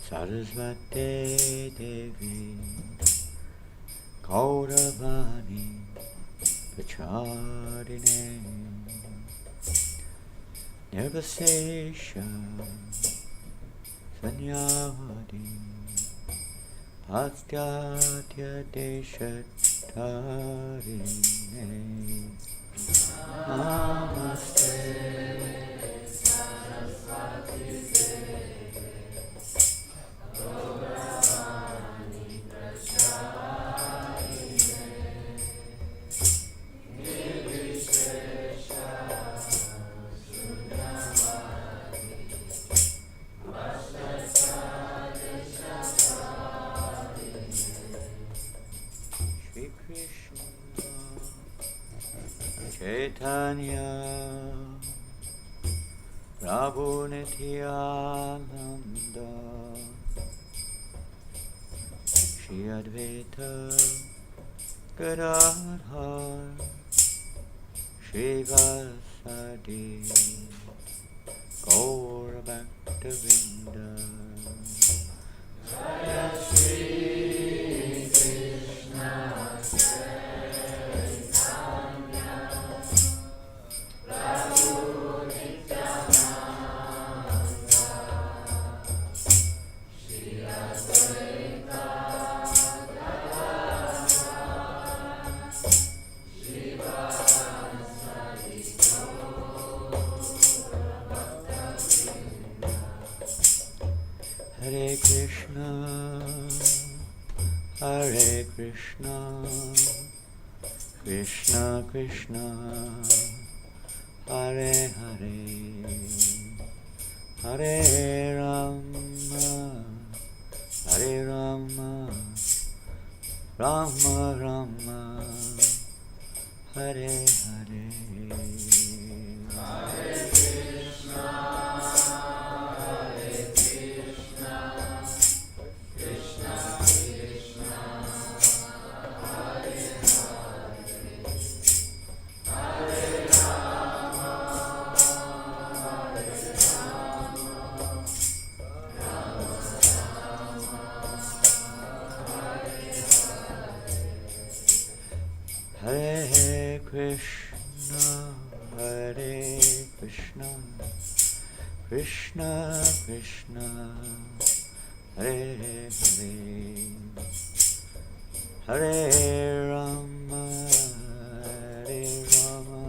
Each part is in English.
Sarasvate Devi Gauravani Pacharine Nirvasesha Sanyavadi Pastyatya Deshatarine Namaste Chaitanya Prabhu Nityananda Shri Advaita Gadadhar Shri Vasadi Gaura Bhaktavinda Jaya Shri Krishna Hare Krishna, Hare Krishna, Krishna Krishna, Hare Hare, Hare Rama, Hare Rama, Rama Rama, Hare Hare, Hare Krishna. Hare Krishna, Hare Krishna, Krishna Krishna, Hare Hare, Hare Rama, Hare Rama,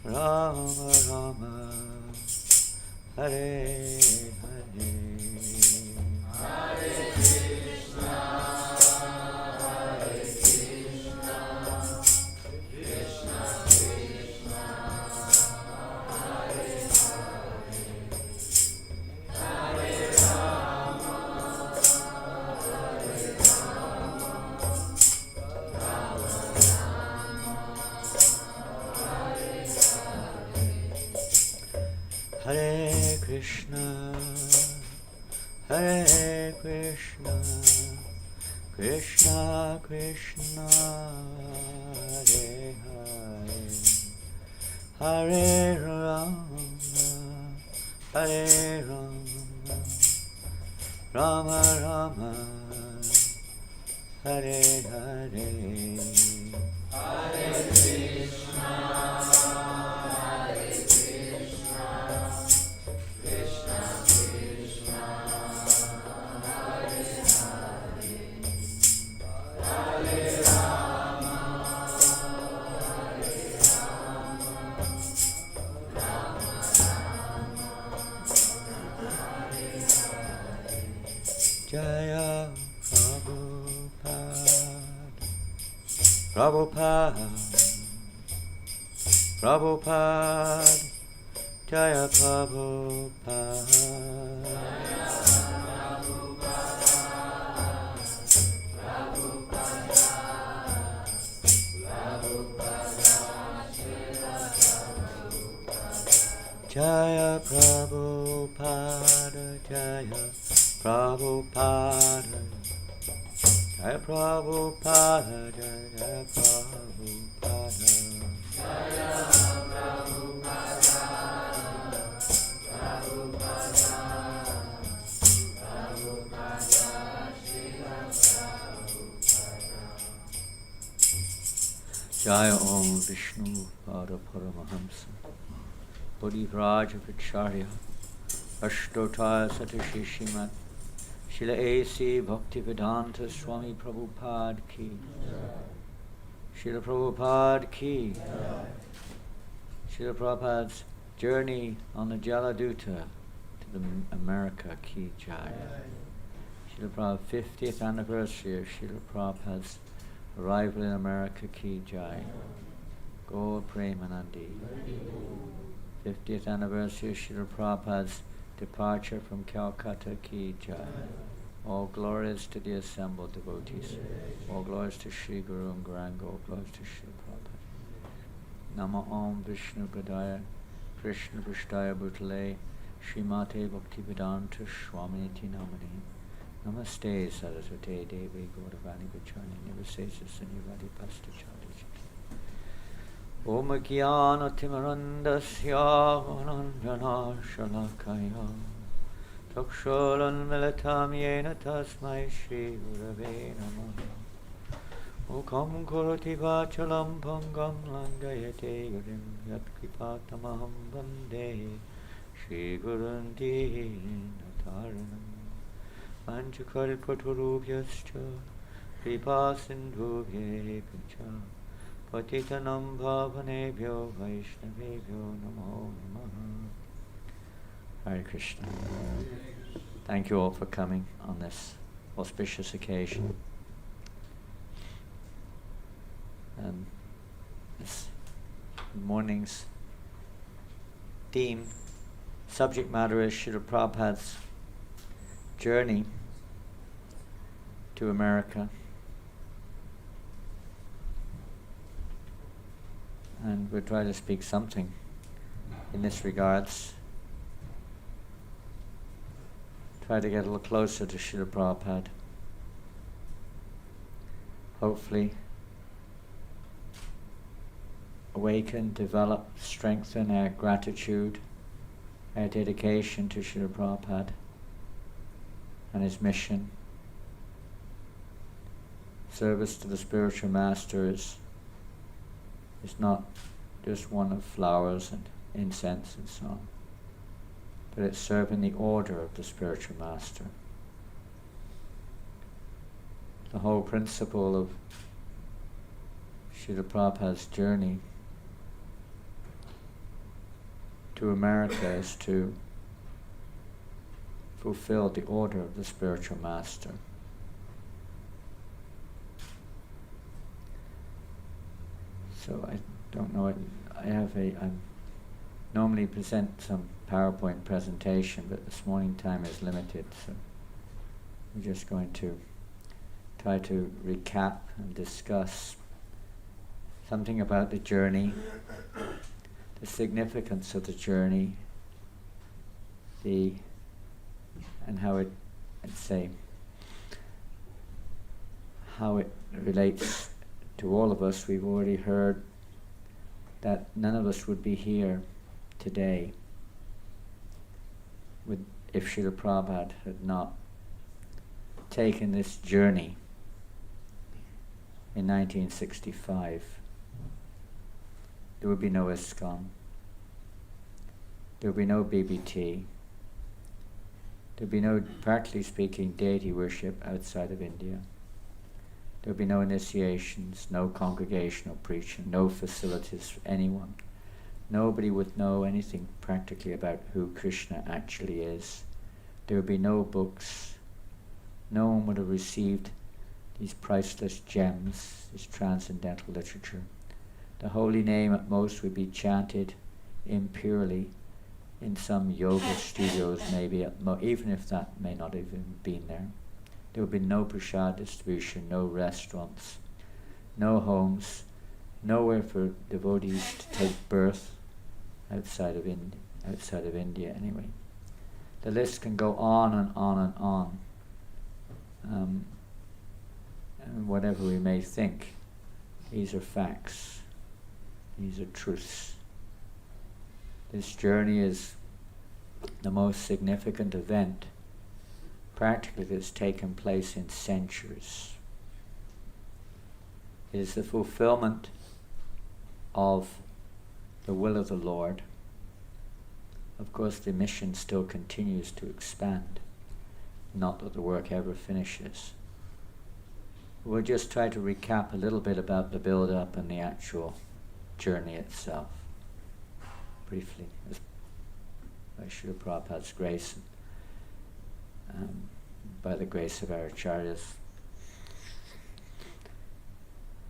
Rama Rama, Hare Hare, Hare Krishna. Hare Krishna, Hare Krishna, Krishna Krishna, Hare Hare, Hare Rama, Hare Rama, Rama Rama, Hare Hare, Hare Krishna. Jaya Prabhupada, Prabhupada, Prabhupada, Jaya Prabhupada. Prabhupada, Prabhupada, Jaya Prabhupada, Jaya Prabhupada, Jaya Prabhupada, Jaya Prabhupada. Jaya Om Vishnu Pada Paramahamsa Bodhivraja Vicharya Ashtotaya Satashishimat Srila A.C. Bhaktivedanta Swami Prabhupada Ki Srila Prabhupada Ki Srila Prabhupada's journey on the Jaladuta to the America Ki Jai Srila Prabhupada's 50th anniversary of Srila Prabhupada's arrival in America Ki Jai Gaur Premanandi 50th anniversary of Srila Prabhupada's departure from Calcutta Ki Jai. All glories to the assembled devotees. All glories to Sri Guru and Garanga. All glories to Srila Prabhupada. Nama Om Vishnu Padaya Krishna Vishtaya Bhutale Srimate Bhaktivedanta Swamiti Namani Namaste Saraswate Devi Gauravani Vachani Nivasesa Sanyavadi Pastachadi Om Gyana Timarandasya Ananjana Shalakaya Takshalan Militam Yena Tasmai Shri Gurave Namaha Mukam Kurati Vachalam Pangam Langayate Yurim Yat Kripatamaham Vande Shri Gurundi Nataranam Panchakalpaturubhyascha Kripa Sindhubhye Picha Patitanam Bhavanebhyo Vaishnavebhyo Namo Namaha. Hare Krishna. Thank you all for coming on this auspicious occasion. And this morning's theme, subject matter is Srila Prabhupada's journey to America, and we'll try to speak something in this regards, try to get a little closer to Srila Prabhupada, hopefully awaken, develop, strengthen our gratitude, our dedication to Srila Prabhupada and his mission. Service to the spiritual master is not just one of flowers and incense and so on, but it's serving the order of the spiritual master. The whole principle of Srila Prabhupada's journey to America is to fulfill the order of the spiritual master. So I don't know, I normally present some PowerPoint presentation, but this morning time is limited, so I'm just going to try to recap and discuss something about the journey, the significance of the journey, and how it, how it relates to all of us. We've already heard that none of us would be here today if Srila Prabhupada had not taken this journey in 1965. There would be no ISKCON. There would be no BBT. There would be no, practically speaking, deity worship outside of India. There would be no initiations, no congregational preaching, no facilities for anyone. Nobody would know anything practically about who Krishna actually is. There would be no books. No one would have received these priceless gems, this transcendental literature. The holy name at most would be chanted impurely in some yoga studios, maybe, even if that may not have even been there. There would be no prasad distribution, no restaurants, no homes, nowhere for devotees to take birth outside of outside of India anyway. The list can go on and on and on. And whatever we may think, these are facts. These are truths. This journey is the most significant event practically that's taken place in centuries. It is the fulfillment of the will of the Lord. Of course, the mission still continues to expand. Not that the work ever finishes. We'll just try to recap a little bit about the build-up and the actual journey itself, briefly, by Srila Prabhupada's grace, and by the grace of our acharyas.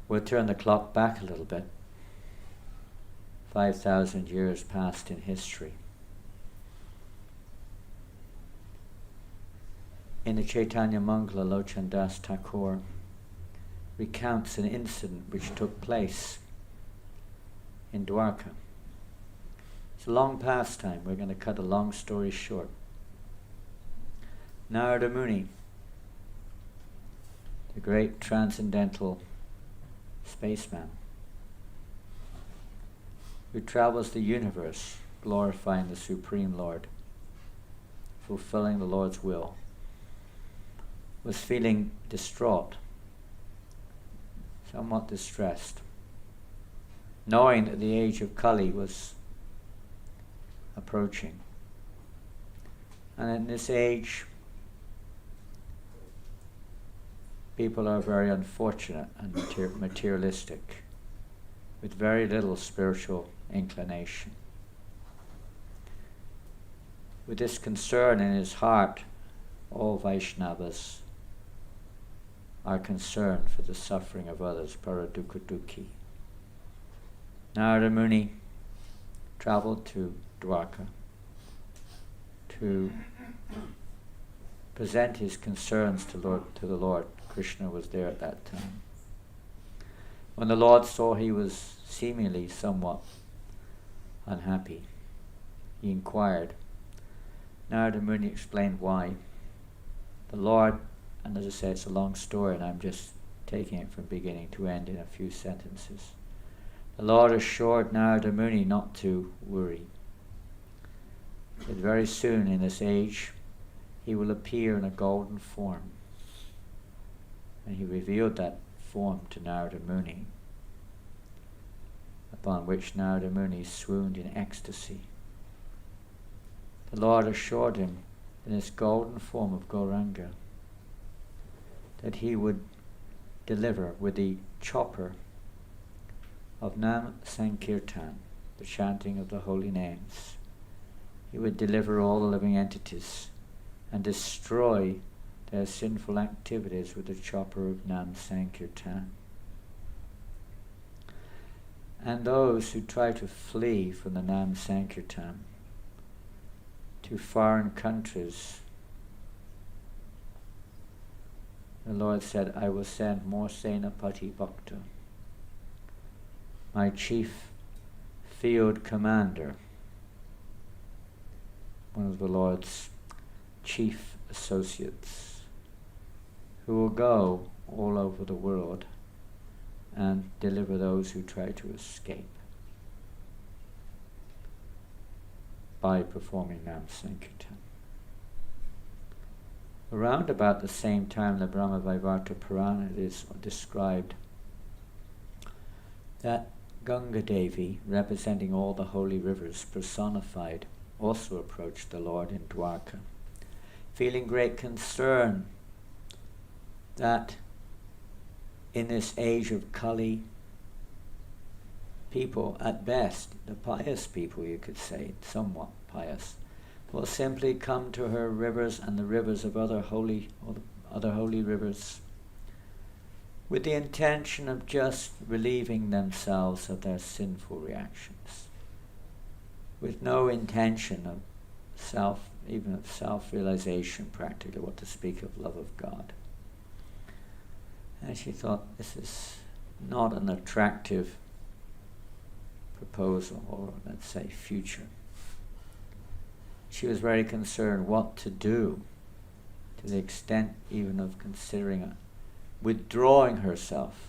We'll turn the clock back a little bit. 5,000 years past in history. In the Chaitanya Mangala, Lochan Das Thakur recounts an incident which took place in Dwarka. It's a long pastime. We're going to cut a long story short. Narada Muni, the great transcendental spaceman, who travels the universe glorifying the Supreme Lord, fulfilling the Lord's will, was feeling distraught, somewhat distressed, knowing that the age of Kali was approaching. And in this age, people are very unfortunate and materialistic, with very little spiritual inclination. With this concern in his heart, all Vaishnavas are concerned for the suffering of others, paradukha-dukhi. Narada Muni travelled to Dwarka to present his concerns to the Lord. Krishna was there at that time. When the Lord saw he was seemingly somewhat unhappy, he inquired. Narada Muni explained why. The Lord, and as I say, it's a long story and I'm just taking it from beginning to end in a few sentences. The Lord assured Narada Muni not to worry, that very soon in this age he will appear in a golden form. And he revealed that form to Narada Muni, upon which Narada Muni swooned in ecstasy. The Lord assured him in this golden form of Gauranga that he would deliver with the chopper of Nam Sankirtan, the chanting of the holy names. He would deliver all the living entities and destroy their sinful activities with the chopper of Nam Sankirtan. And those who try to flee from the Nam Sankirtan to foreign countries, the Lord said, I will send more Senapati Bhakta, my chief field commander, one of the Lord's chief associates, who will go all over the world and deliver those who try to escape by performing Nam Sankirtan. Around about the same time, the Brahma Vaivarta Purana is described that Ganga Devi, representing all the holy rivers personified, also approached the Lord in Dwarka, feeling great concern that in this age of Kali, people, at best, the pious people, you could say, somewhat pious, will simply come to her rivers and the rivers of other holy rivers with the intention of just relieving themselves of their sinful reactions, with no intention of even of self-realization, practically, what to speak of love of God. And she thought, this is not an attractive proposal, or let's say future. she was very concerned what to do, to the extent even of considering withdrawing herself,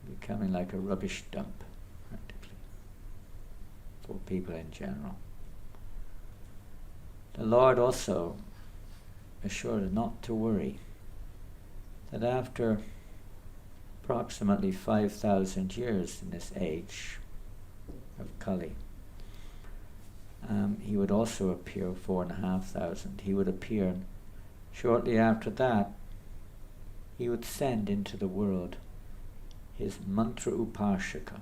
becoming like a rubbish dump, practically, for people in general. The Lord also assured her not to worry, that after approximately 5,000 years in this age of Kali, he would also appear, 4,500. He would appear, and shortly after that, he would send into the world his mantra upashaka.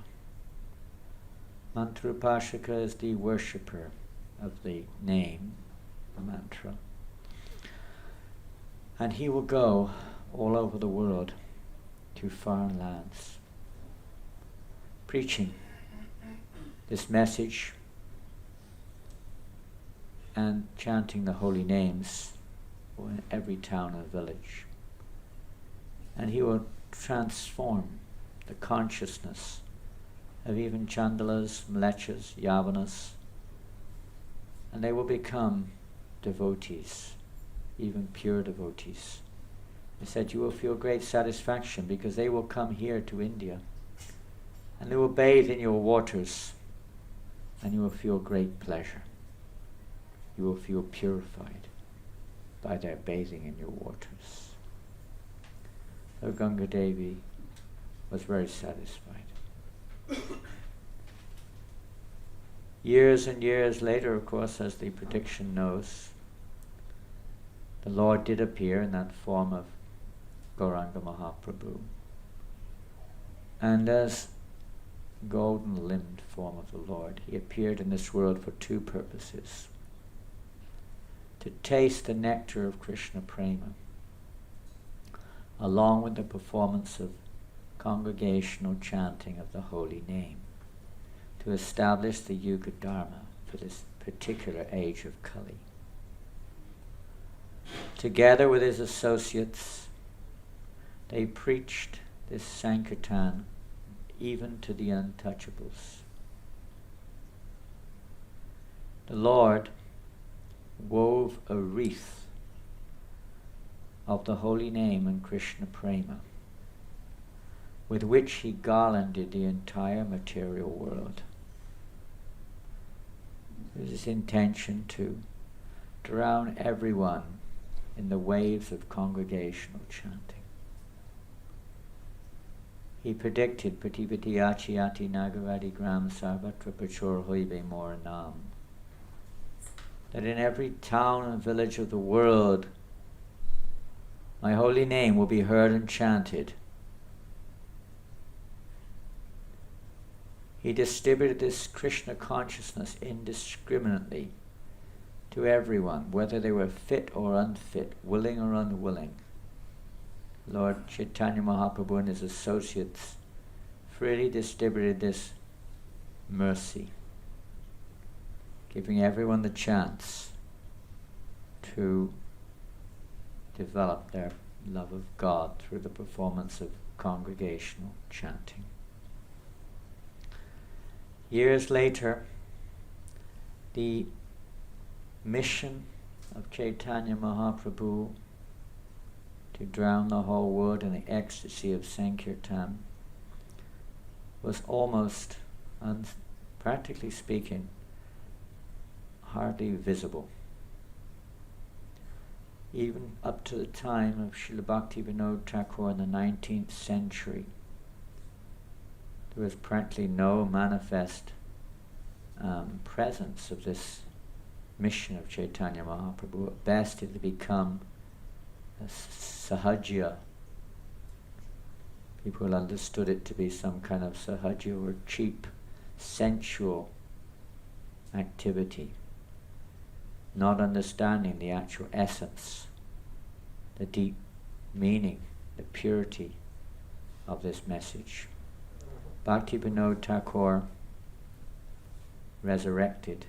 Mantra upashaka is the worshipper of the name, the mantra. And he will go all over the world to foreign lands, preaching this message and chanting the holy names in every town and village. And he will transform the consciousness of even Chandalas, Mlechas, Yavanas, and they will become devotees, even pure devotees. He said, you will feel great satisfaction because they will come here to India and they will bathe in your waters and you will feel great pleasure. You will feel purified by their bathing in your waters. So Ganga Devi was very satisfied. Years and years later, of course, as the prediction knows, the Lord did appear in that form of Gauranga Mahaprabhu. And as golden-limbed form of the Lord, he appeared in this world for two purposes: to taste the nectar of Krishna Prema, along with the performance of congregational chanting of the holy name, to establish the Yuga Dharma for this particular age of Kali. Together with his associates, they preached this Sankirtan even to the untouchables. The Lord wove a wreath of the holy name and Krishna Prema, with which he garlanded the entire material world. It was his intention to drown everyone in the waves of congregational chanting. He predicted Patipati Achiyati Nagaradi Gram Sarvatra Pachor Hoibe Moranam, that in every town and village of the world my holy name will be heard and chanted. He distributed this Krishna consciousness indiscriminately to everyone, whether they were fit or unfit, willing or unwilling. Lord Chaitanya Mahaprabhu and his associates freely distributed this mercy, giving everyone the chance to develop their love of God through the performance of congregational chanting. Years later, the mission of Chaitanya Mahaprabhu to drown the whole world in the ecstasy of Sankirtan was almost, practically speaking, hardly visible. Even up to the time of Srila Bhaktivinoda Thakur in the 19th century, there was practically no manifest presence of this mission of Chaitanya Mahaprabhu. At best it had become a sahajya. People understood it to be some kind of sahajya or cheap, sensual activity, not understanding the actual essence, the deep meaning, the purity of this message. Bhaktivinoda Thakur resurrected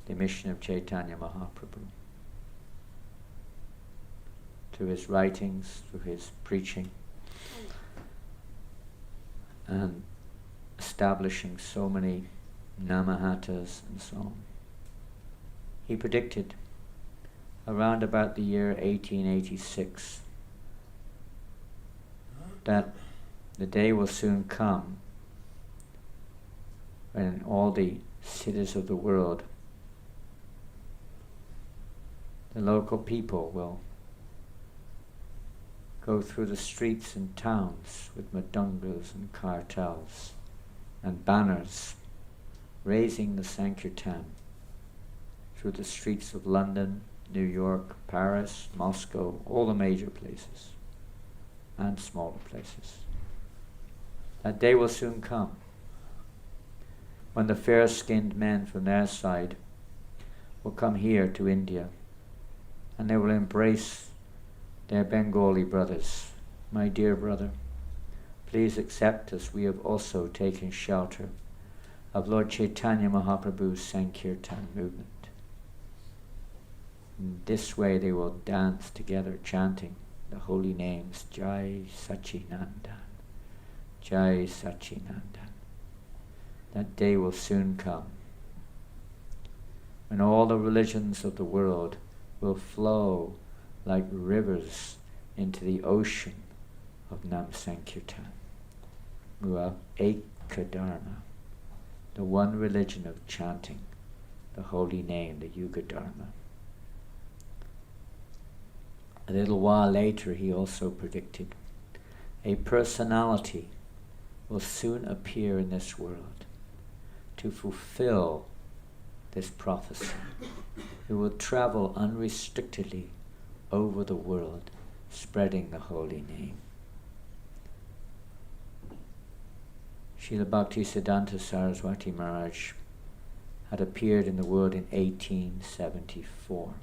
the mission of Chaitanya Mahaprabhu through his writings, through his preaching, and establishing so many namahatas and so on. He predicted around about the year 1886 that the day will soon come when all the cities of the world, the local people will go through the streets and towns with madungas and cartels and banners raising the Sankirtan through the streets of London, New York, Paris, Moscow, all the major places and smaller places. That day will soon come when the fair-skinned men from their side will come here to India and they will embrace their Bengali brothers. My dear brother, please accept us. We have also taken shelter of Lord Chaitanya Mahaprabhu's Sankirtan movement. In this way they will dance together chanting the holy names Jai Sachinandan, Jai Sachinandan. That day will soon come when all the religions of the world will flow like rivers into the ocean of Nam Sankirtan. Mua Ekadharma, the one religion of chanting the holy name, the Yuga Dharma. A little while later he also predicted a personality will soon appear in this world to fulfill this prophecy, who will travel unrestrictedly over the world, spreading the holy name. Srila Bhaktisiddhanta Saraswati Maharaj had appeared in the world in 1874.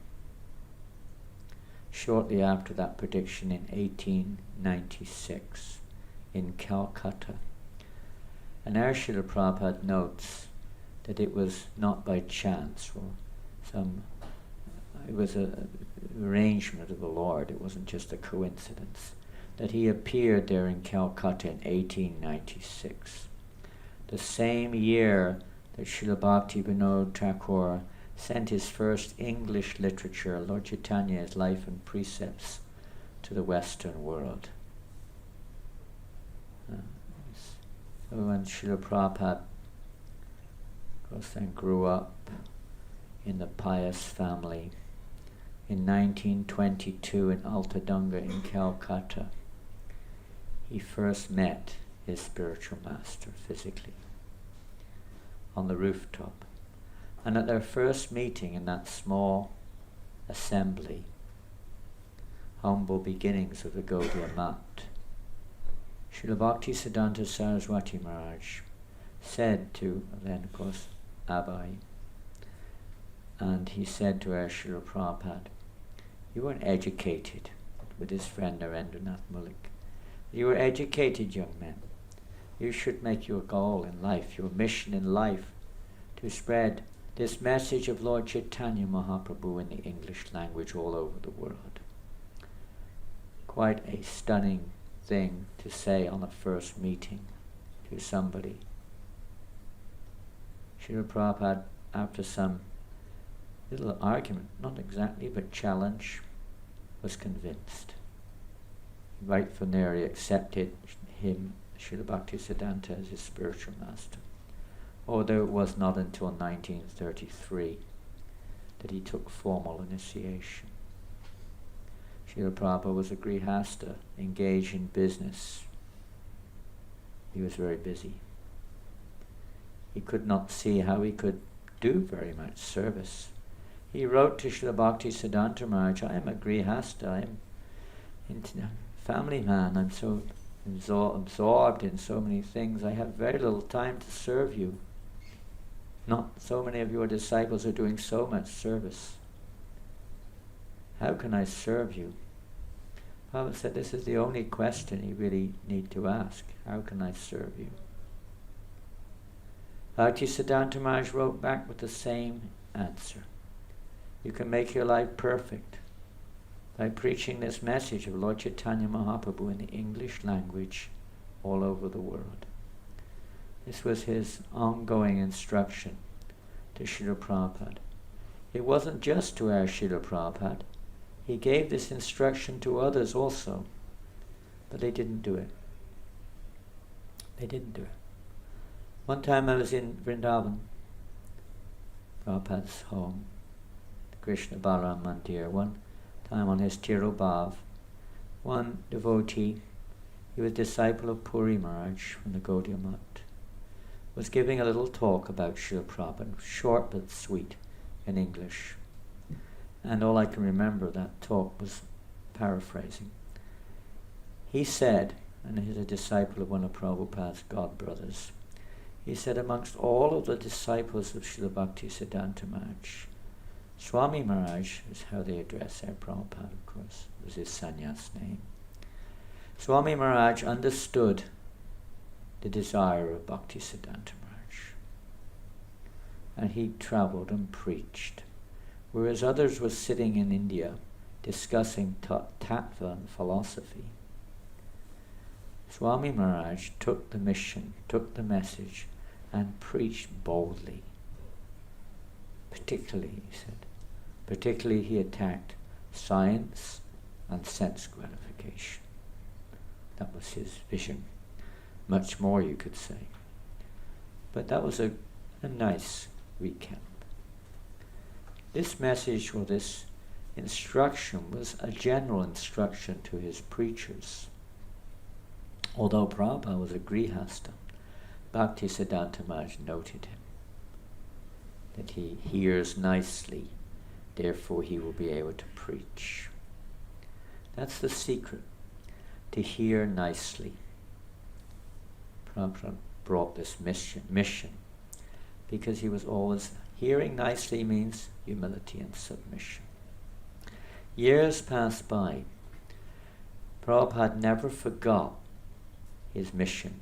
Shortly after that prediction, in 1896, in Calcutta, and Srila Prabhupada notes that it was not by chance or it was an arrangement of the Lord, it wasn't just a coincidence, that he appeared there in Calcutta in 1896. The same year that Srila Bhakti Vinod Thakur sent his first English literature, Lord Chaitanya's Life and Precepts, to the Western world. So when Srila Prabhupada, of course, then grew up in the pious family, in 1922 in Altadanga in Calcutta, he first met his spiritual master physically on the rooftop. And at their first meeting in that small assembly, humble beginnings of the Gaudiya Math, Srila Bhaktisiddhanta Saraswati Maharaj said to, then of course, Abai, and he said to our Srila Prabhupada, you weren't educated, with his friend Narendranath Mullik. You were educated young men. You should make your goal in life, your mission in life, to spread this message of Lord Chaitanya Mahaprabhu in the English language all over the world. Quite a stunning thing to say on a first meeting to somebody. Srila Prabhupada, after some little argument, not exactly, but challenge, was convinced. Right from there he accepted him, Srila Bhaktisiddhanta, as his spiritual master. Although it was not until 1933 that he took formal initiation. Srila Prabhupada was a grihasta, engaged in business. He was very busy. He could not see how he could do very much service. He wrote to Srila Bhaktisiddhanta Maharaj, I am a grihasta, I am a family man, I'm so absorbed in so many things, I have very little time to serve you. Not so many of your disciples are doing so much service. How can I serve you? Prabhupada said this is the only question you really need to ask. How can I serve you? Bhaktisiddhanta Maharaj wrote back with the same answer. You can make your life perfect by preaching this message of Lord Chaitanya Mahaprabhu in the English language all over the world. This was his ongoing instruction to Srila Prabhupada. it wasn't just to our Srila Prabhupada. He gave this instruction to others also, but they didn't do it. They didn't do it. One time I was in Vrindavan, Prabhupada's home, the Krishna Balaram Mandir. One time on his Tirobhav, one devotee, he was a disciple of Puri Maharaj from the Gaudiya Math, was giving a little talk about Srila Prabhupada, short but sweet, in English. And all I can remember of that talk was paraphrasing. He said, and he's a disciple of one of Prabhupada's godbrothers, he said, amongst all of the disciples of Srila Bhaktisiddhanta Maharaj, Swami Maharaj is how they address our Prabhupada, of course, was his sannyas name. Swami Maharaj understood the desire of Bhaktisiddhanta Maharaj, and he travelled and preached, whereas others were sitting in India discussing tattva and philosophy. Swami Maharaj took the mission, took the message, and preached boldly. Particularly, he said, he attacked science and sense gratification. That was his vision. Much more, you could say. But that was a nice recap. This message, or this instruction, was a general instruction to his preachers. Although Prabhupada was a grihasta, Bhaktisiddhanta Maharaj noted him, that he hears nicely, therefore he will be able to preach. That's the secret, to hear nicely. Prabhupada brought this mission because he was always, hearing nicely means humility and submission. Years passed by. Prabhupada never forgot his mission,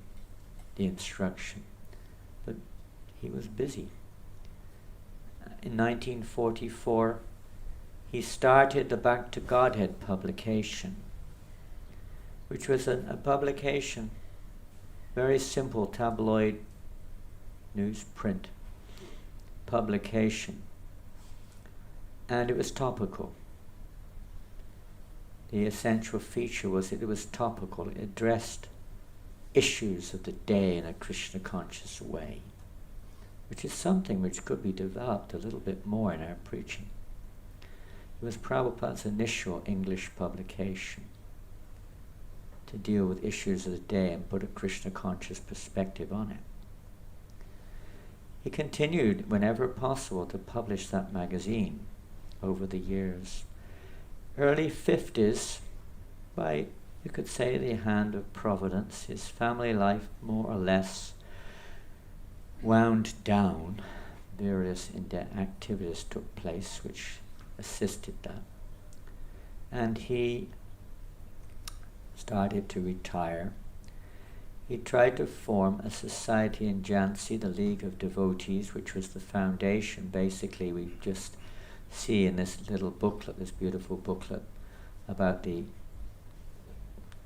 the instruction, but he was busy. In 1944, he started the Back to Godhead publication, which was a publication, very simple tabloid newsprint publication, and it was topical. The essential feature was that it was topical. It addressed issues of the day in a Krishna conscious way, which is something which could be developed a little bit more in our preaching. It was Prabhupada's initial English publication to deal with issues of the day and put a Krishna conscious perspective on it. He continued, whenever possible, to publish that magazine over the years. Early 50s, by, you could say, the hand of Providence, his family life more or less wound down. Various activities took place which assisted that. And he started to retire. He tried to form a society in Jhansi, the League of Devotees, which was the foundation. Basically, we just see in this little booklet, this beautiful booklet, about the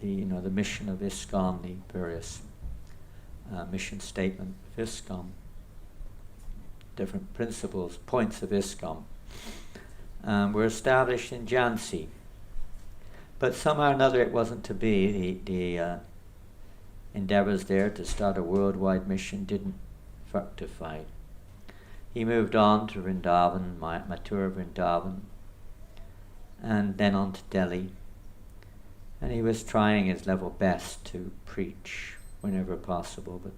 mission of ISKCON, the various mission statement of ISKCON, different principles, points of ISKCON, were established in Jhansi. But somehow or another it wasn't to be. The endeavors there to start a worldwide mission didn't fructify. He moved on to Vrindavan, Mathura Vrindavan, and then on to Delhi. And he was trying his level best to preach whenever possible, but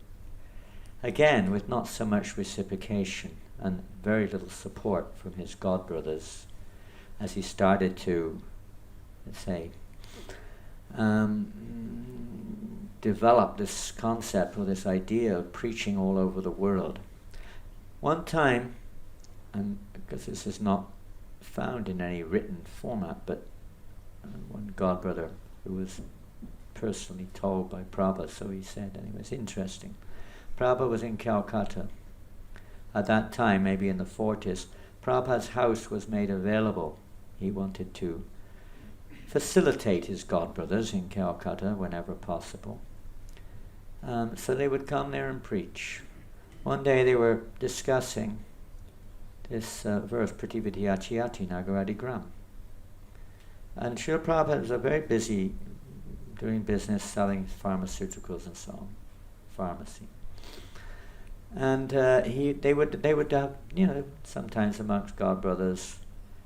again, with not so much reciprocation and very little support from his godbrothers, as he started to, let's say, develop this concept or this idea of preaching all over the world. One time, and because this is not found in any written format, but one godbrother who was personally told by Prabhupada, so he said, and it was interesting. Prabhupada was in Calcutta. At that time, maybe in the 40s, Prabhupada's house was made available. He wanted to facilitate his godbrothers in Calcutta whenever possible. So they would come there and preach. One day they were discussing this verse, Prativiti Achiyati Nagaradi Gram. And Srila Prabhupada was very busy doing business, selling pharmaceuticals and so on, pharmacy. And they would have, sometimes amongst God brothers,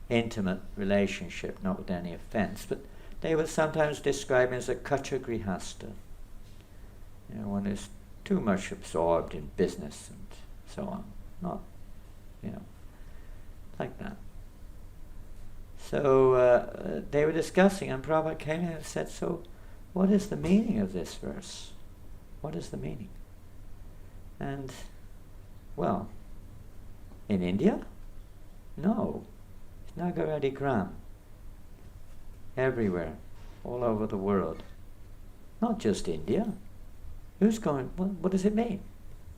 intimate relationship, not with any offense, but they would sometimes describe him as a kacha grihasta. One who's too much absorbed in business and so on, not, like that. So they were discussing, and Prabhupada came in and said, so what is the meaning of this verse? What is the meaning? And, well, in India? No. It's Nagaradi Gram. Everywhere, all over the world. Not just India. Who's going, what does it mean?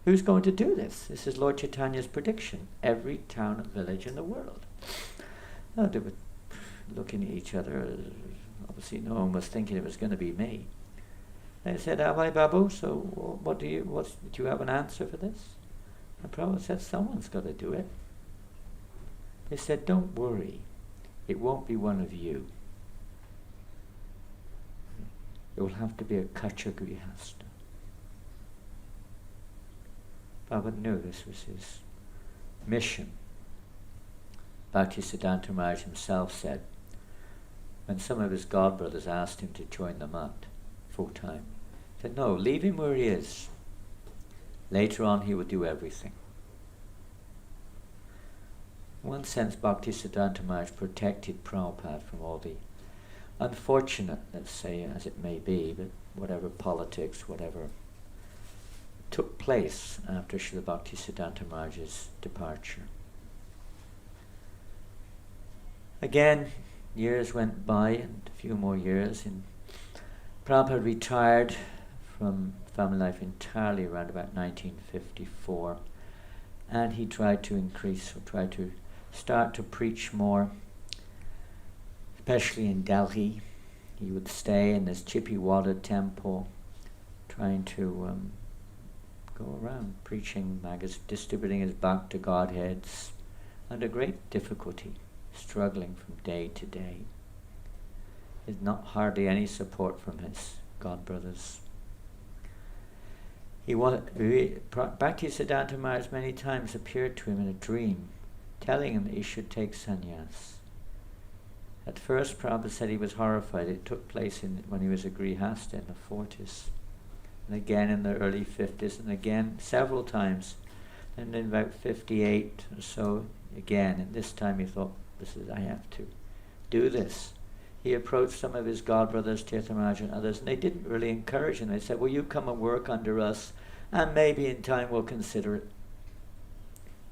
Who's going to do this? This is Lord Chaitanya's prediction. Every town and village in the world. Oh, they were looking at each other. Obviously no one was thinking it was going to be me. They said, Abai Babu, so do you have an answer for this? And Prabhupada said, someone's got to do it. They said, don't worry, it won't be one of you. It will have to be a kacha grihasta. Prabhupada knew this was his mission. Bhaktisiddhanta Maharaj himself said, when some of his godbrothers asked him to join the mutt full time, he said, no, leave him where he is. Later on he will do everything. In one sense, Bhaktisiddhanta Maharaj protected Prabhupada from all the unfortunate, let's say, as it may be, but whatever politics, whatever took place after Srila Bhaktisiddhanta Maharaj's departure. Again, years went by, and a few more years, and Prabhupada retired from family life entirely around about 1954, and he tried to start to preach more, especially in Delhi. He would stay in this Chippiwada temple, trying to go around preaching, distributing his Bhakta Godheads, under great difficulty, struggling from day to day. There's not hardly any support from his godbrothers. Bhaktisiddhanta Maharaj many times appeared to him in a dream, telling him that he should take sannyas. At first, Prabhupada said he was horrified. It took place when he was a grihasta in the 40s, and again in the early 50s, and again several times. And in about 58 or so, again, and this time he thought, I have to do this. He approached some of his godbrothers, Tirtha Maharaj and others, and they didn't really encourage him. They said, well, you come and work under us, and maybe in time we'll consider it.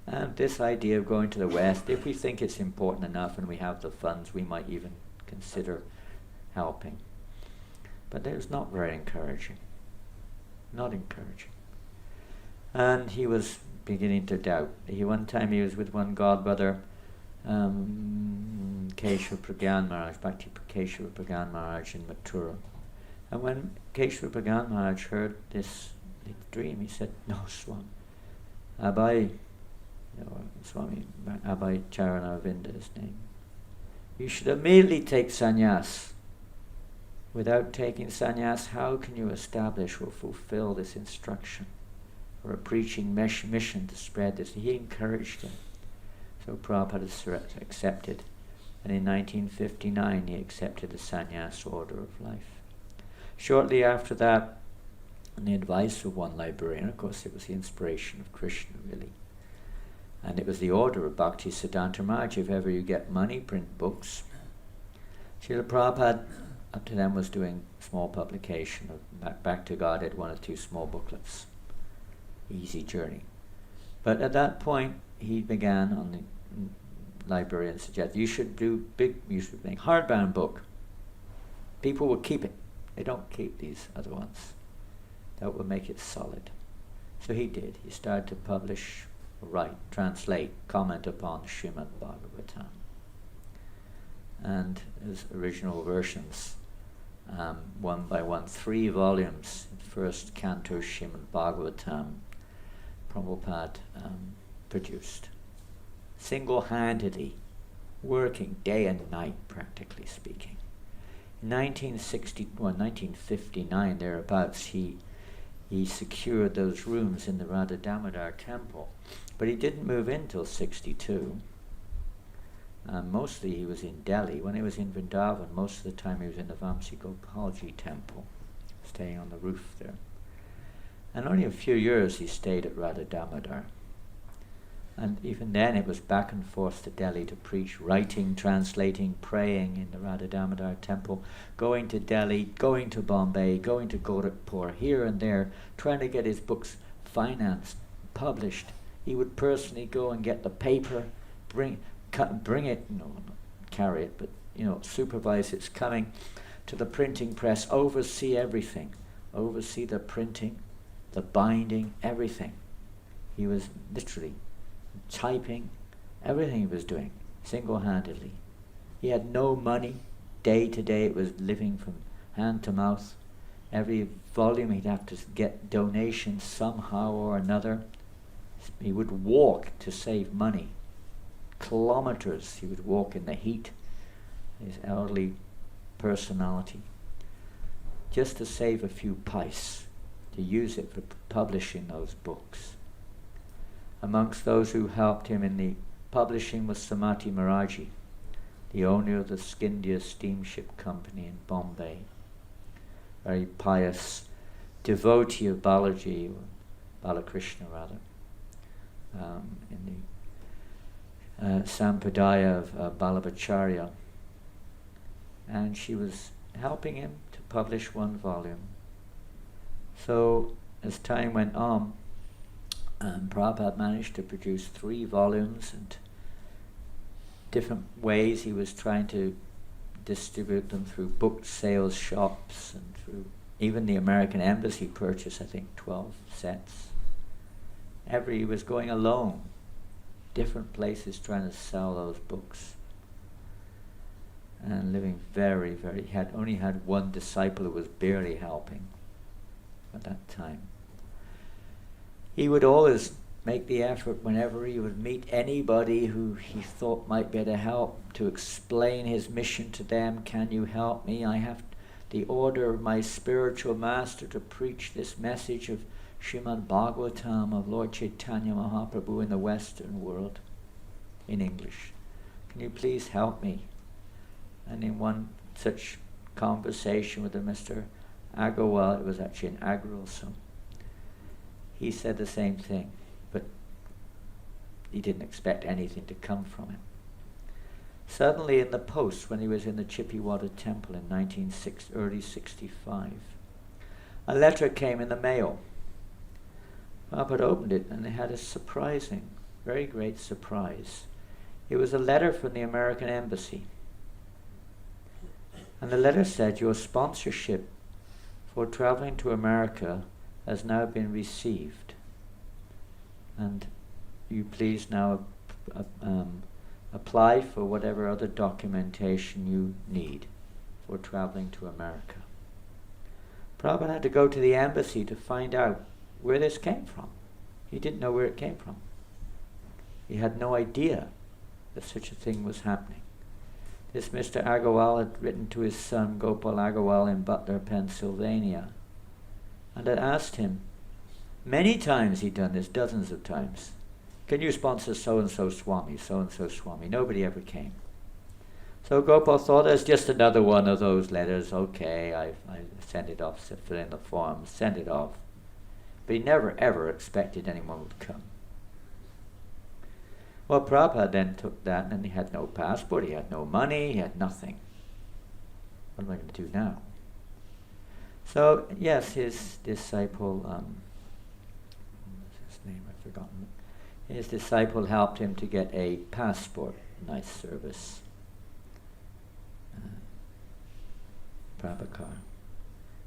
And this idea of going to the West, if we think it's important enough and we have the funds, we might even consider helping. But it was not very encouraging. Not encouraging. And he was beginning to doubt. One time he was with one godbrother, Keshava Pragyan Maharaj, Bhakti Keshava Pragyan Maharaj in Mathura. And when Keshava Pragyan Maharaj heard this dream, he said, no, Swami, Abai Charanavinda is his name. You should immediately take sannyas. Without taking sannyas, how can you establish or fulfill this instruction or a preaching mission to spread this? He encouraged him. So Prabhupada accepted. And in 1959 he accepted the sannyas order of life. Shortly after that, on the advice of one librarian, of course it was the inspiration of Krishna really, and it was the order of Bhaktisiddhanta Maharaj, if ever you get money, print books. Srila Prabhupada up to then was doing small publication of Back to Godhead, 1 or 2 small booklets. Easy journey. But at that point he began on the librarian suggested you should make hardbound book. People will keep it. They don't keep these other ones. That will make it solid. So he did. He started to publish, write, translate, comment upon Srimad Bhagavatam. And his original versions, one by one, 3 volumes, first canto Srimad Bhagavatam, Prabhupada produced. single-handedly, working day and night, practically speaking. In 1959, thereabouts, he secured those rooms in the Radha-Damodar temple. But he didn't move in till 62. Mostly he was in Delhi. When he was in Vrindavan, most of the time he was in the Vamsi Gopalji temple, staying on the roof there. And only a few years he stayed at Radha-Damodar. And even then it was back and forth to Delhi to preach, writing, translating, praying in the Radha-Damodar temple, going to Delhi, going to Bombay, going to Gorakhpur, here and there, trying to get his books financed, published. He would personally go and get the paper, bring it, no, not carry it, but supervise its coming to the printing press, oversee everything, oversee the printing, the binding, everything. He was literally typing, everything he was doing, single-handedly. He had no money. Day to day it was living from hand to mouth. Every volume he'd have to get donations somehow or another. He would walk to save money. Kilometers he would walk in the heat, his elderly personality, just to save a few pice, to use it for publishing those books. Amongst those who helped him in the publishing was Samati Maharaji, the owner of the Scindia Steamship Company in Bombay, very pious devotee of Balaji, or Radha-Krishna rather, in the Sampradaya of Balabhacharya. And she was helping him to publish one volume. So as time went on, Prabhupada managed to produce 3 volumes, and different ways he was trying to distribute them through book sales shops and through even the American Embassy purchased, I think, 12 sets. He was going alone, different places trying to sell those books. And living very, very, he only had one disciple who was barely helping at that time. He would always make the effort whenever he would meet anybody who he thought might be able to help, to explain his mission to them. Can you help me? I have the order of my spiritual master to preach this message of Srimad Bhagavatam of Lord Chaitanya Mahaprabhu in the Western world in English. Can you please help me? And in one such conversation with Mr. Agarwal, it was actually in Agra also, he said the same thing, but he didn't expect anything to come from him. Suddenly in the post, when he was in the Chippiwada temple in early 65, a letter came in the mail. Prabhupada opened it and it had a surprising, very great surprise. It was a letter from the American Embassy. And the letter said, your sponsorship for traveling to America has now been received. And you please now apply for whatever other documentation you need for traveling to America. Prabhupada had to go to the embassy to find out where this came from. He didn't know where it came from. He had no idea that such a thing was happening. This Mr. Agarwal had written to his son Gopal Agarwal in Butler, Pennsylvania, and had asked him, many times he'd done this, dozens of times, can you sponsor so-and-so Swami, so-and-so Swami? Nobody ever came. So Gopal thought, it's just another one of those letters, okay, I send it off, fill in the form, send it off. But he never ever expected anyone would come. Well, Prabhupada then took that, and he had no passport, he had no money, he had nothing. What am I going to do now? So, yes, his disciple, what's his name, I've forgotten. His disciple helped him to get a passport, nice service. Prabhakar.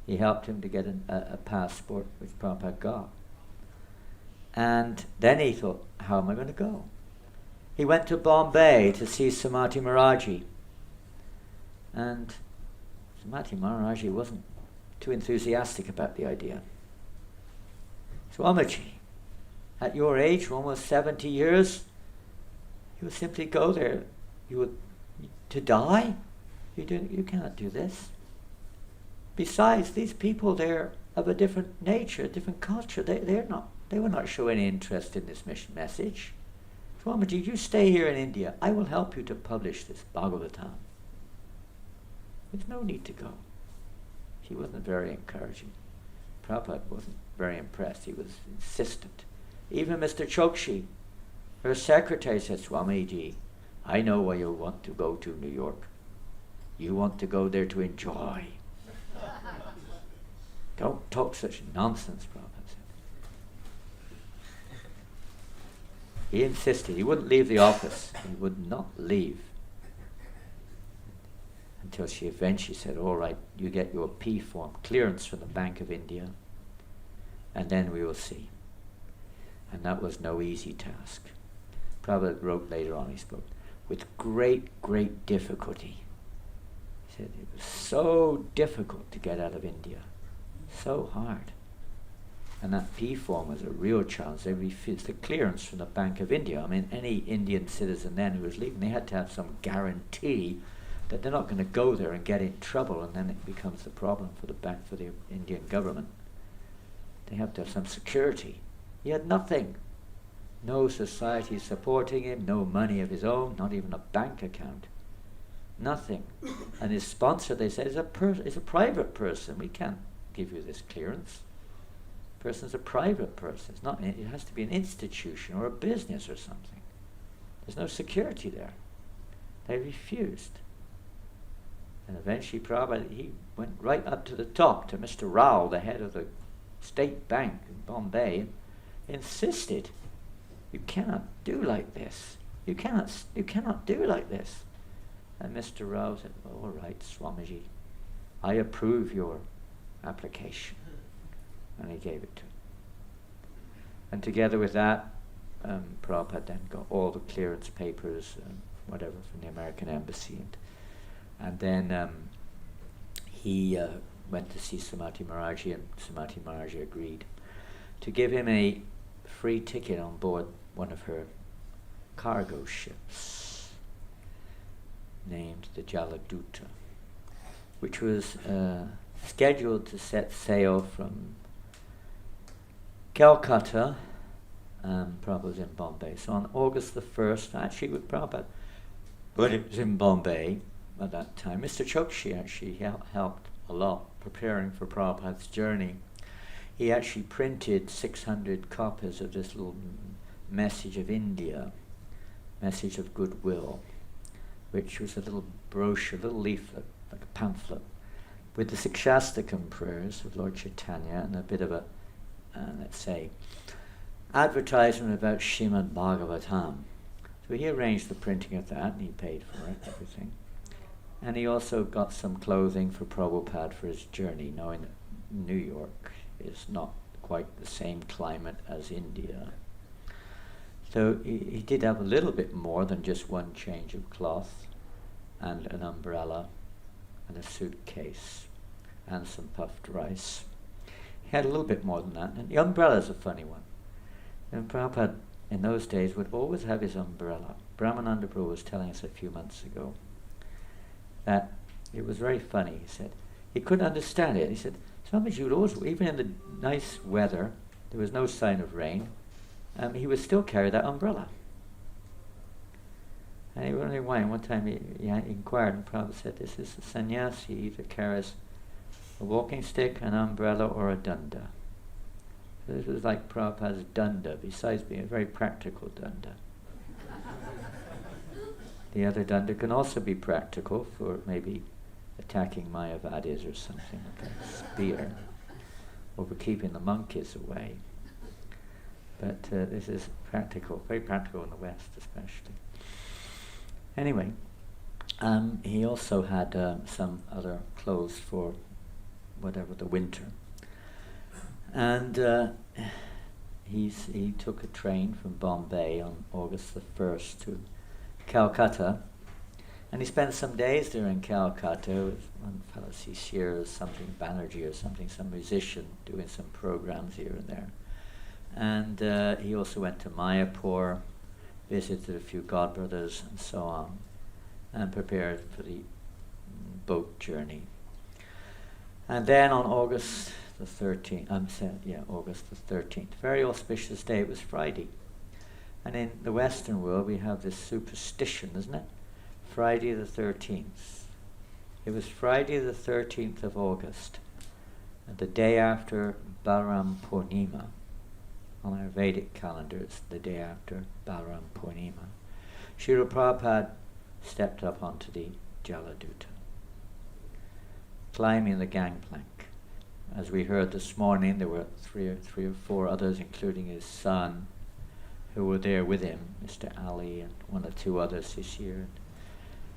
He helped him to get a passport, which Prabhupada got. And then he thought, how am I going to go? He went to Bombay to see Samati Maharaji. And Samati Maharaji wasn't too enthusiastic about the idea. Swamiji, at your age, for almost 70 years, You would simply go there. You would to die. You cannot do this. Besides, these people, they're of a different nature, a different culture. They will not show any interest in this mission message. Swamiji, you stay here in India. I will help you to publish this Bhagavatam. There's no need to go. He wasn't very encouraging. Prabhupada wasn't very impressed. He was insistent. Even Mr. Chokshi, her secretary, said, Swamiji, I know why you want to go to New York. You want to go there to enjoy. Don't talk such nonsense, Prabhupada said. He insisted. He wouldn't leave the office. He would not leave. Until she eventually said, all right, you get your P form, clearance from the Bank of India, and then we will see. And that was no easy task. Prabhupada wrote later on, he spoke, with great, great difficulty. He said it was so difficult to get out of India. So hard. And that P form was a real challenge. It's the clearance from the Bank of India. I mean, any Indian citizen then who was leaving, they had to have some guarantee that they're not going to go there and get in trouble, and then it becomes the problem for the bank, for the Indian government. They have to have some security. He had nothing. No society supporting him, no money of his own, not even a bank account. Nothing. And his sponsor, they said, is a private person. We can't give you this clearance. The person's a private person. It's not. It has to be an institution or a business or something. There's no security there. They refused. And eventually Prabhupada, he went right up to the top, to Mr. Rao, the head of the State Bank in Bombay, and insisted, you cannot do like this. You cannot do like this. And Mr. Rao said, all right, Swamiji, I approve your application. And he gave it to him. And together with that, Prabhupada then got all the clearance papers, whatever, from the American Embassy. And then he went to see Samati Maharaji, and Samati Maharaji agreed to give him a free ticket on board one of her cargo ships named the Jaladuta, which was scheduled to set sail from Calcutta. Prabhupada was in Bombay. So on August the 1st, actually with Prabhupada, but it was in Bombay at that time. Mr. Chokshi actually helped a lot preparing for Prabhupada's journey. He actually printed 600 copies of this little Message of India, Message of Goodwill, which was a little brochure, a little leaflet, like a pamphlet, with the Sikshastakam prayers of Lord Chaitanya and a bit of a, let's say, advertisement about Srimad Bhagavatam. So he arranged the printing of that, and he paid for it, everything. And he also got some clothing for Prabhupada for his journey, knowing that New York is not quite the same climate as India. So he did have a little bit more than just one change of cloth, and an umbrella, and a suitcase, and some puffed rice. He had a little bit more than that, and the umbrella's a funny one. And Prabhupada, in those days, would always have his umbrella. Brahmananda Prabhu was telling us a few months ago that it was very funny. He said he couldn't understand it. He said, sometimes you would always, even in the nice weather, there was no sign of rain, he would still carry that umbrella. And he was wondering why. And one time he inquired, and Prabhupada said, this is a sannyasi. He either carries a walking stick, an umbrella, or a danda. So this was like Prabhupada's danda, besides being a very practical danda. The other danda can also be practical for maybe attacking Mayavadis or something, like a spear, or for keeping the monkeys away. But this is practical, very practical in the West especially. Anyway, he also had some other clothes for whatever the winter. And he took a train from Bombay on August the 1st to Calcutta, and he spent some days there in Calcutta with one fellow, Shishir or something, Banerjee or something, some musician doing some programs here and there. And he also went to Mayapur, visited a few godbrothers and so on, and prepared for the boat journey. And then on August the 13th, August the 13th, very auspicious day, it was Friday. And in the Western world we have this superstition, isn't it? Friday the 13th. It was Friday the 13th of August, and the day after Balaram Purnima. On our Vedic calendar, it's the day after Balaram Purnima. Srila Prabhupada stepped up onto the Jaladuta, climbing the gangplank. As we heard this morning, there were three or four others, including his son, who were there with him, Mr. Ali and one or two others this year. And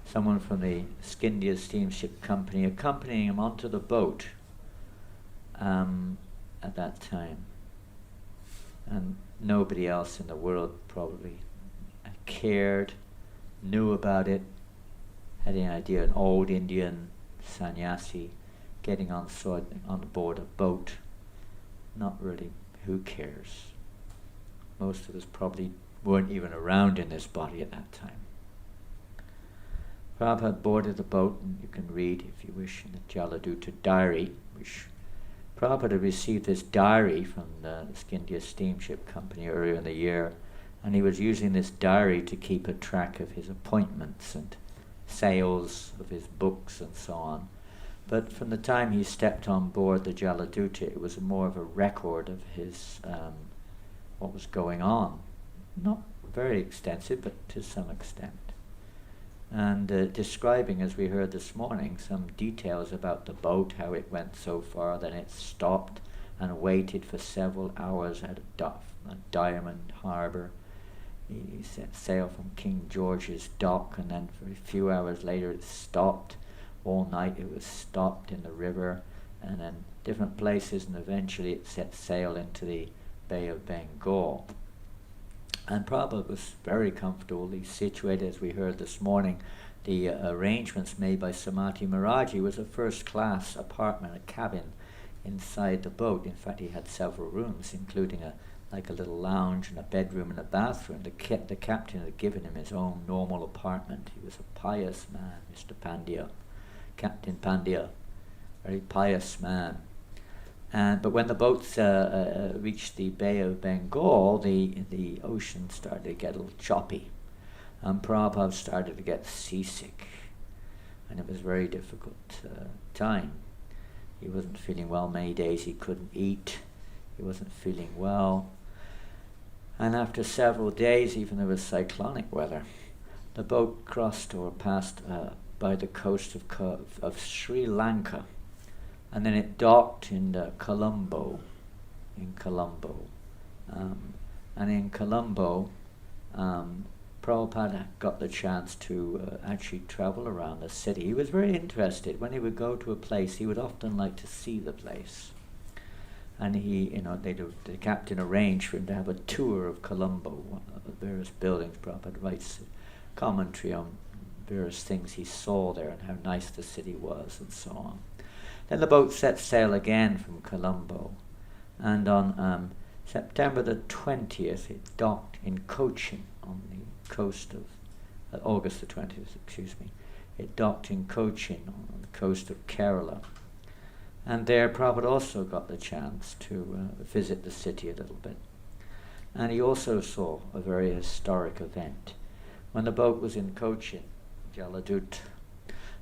someone from the Skindia Steamship Company accompanying him onto the boat at that time. And nobody else in the world probably cared, knew about it, had any idea. An old Indian sannyasi getting on board a boat. Not really, who cares? Most of us probably weren't even around in this body at that time. Prabhupada boarded the boat, and you can read, if you wish, in the Jaladuta diary, which Prabhupada received this diary from the Skindia Steamship Company earlier in the year, and he was using this diary to keep a track of his appointments and sales of his books and so on. But from the time he stepped on board the Jaladuta, it was more of a record of his what was going on. Not very extensive, but to some extent. And describing, as we heard this morning, some details about the boat, how it went so far, then it stopped and waited for several hours at a Diamond Harbour. He set sail from King George's dock, and then for a few hours later it stopped. All night it was stopped in the river, and then different places, and eventually it set sail into the Bay of Bengal. And Prabhupada was very comfortably situated, as we heard this morning. The arrangements made by Samati Maharaji was a first-class apartment, a cabin inside the boat. In fact, he had several rooms, including a little lounge and a bedroom and a bathroom. The captain had given him his own normal apartment. He was a pious man, Mr. Pandya, Captain Pandya, very pious man. But when the boats reached the Bay of Bengal, the ocean started to get a little choppy, and Prabhupada started to get seasick, and it was a very difficult time. He wasn't feeling well. Many days he couldn't eat. He wasn't feeling well. And after several days, even there was cyclonic weather, the boat crossed or passed by the coast of Sri Lanka. And then it docked in Colombo, and in Colombo, Prabhupada got the chance to actually travel around the city. He was very interested. When he would go to a place, he would often like to see the place. And the captain arranged for him to have a tour of Colombo, various buildings. Prabhupada writes commentary on various things he saw there and how nice the city was and so on. Then the boat set sail again from Colombo, and on September the 20th it docked in Cochin on the coast of, August the 20th, it docked in Cochin on the coast of Kerala. And there Prabhupada also got the chance to visit the city a little bit. And he also saw a very historic event. When the boat was in Cochin, Jaladut,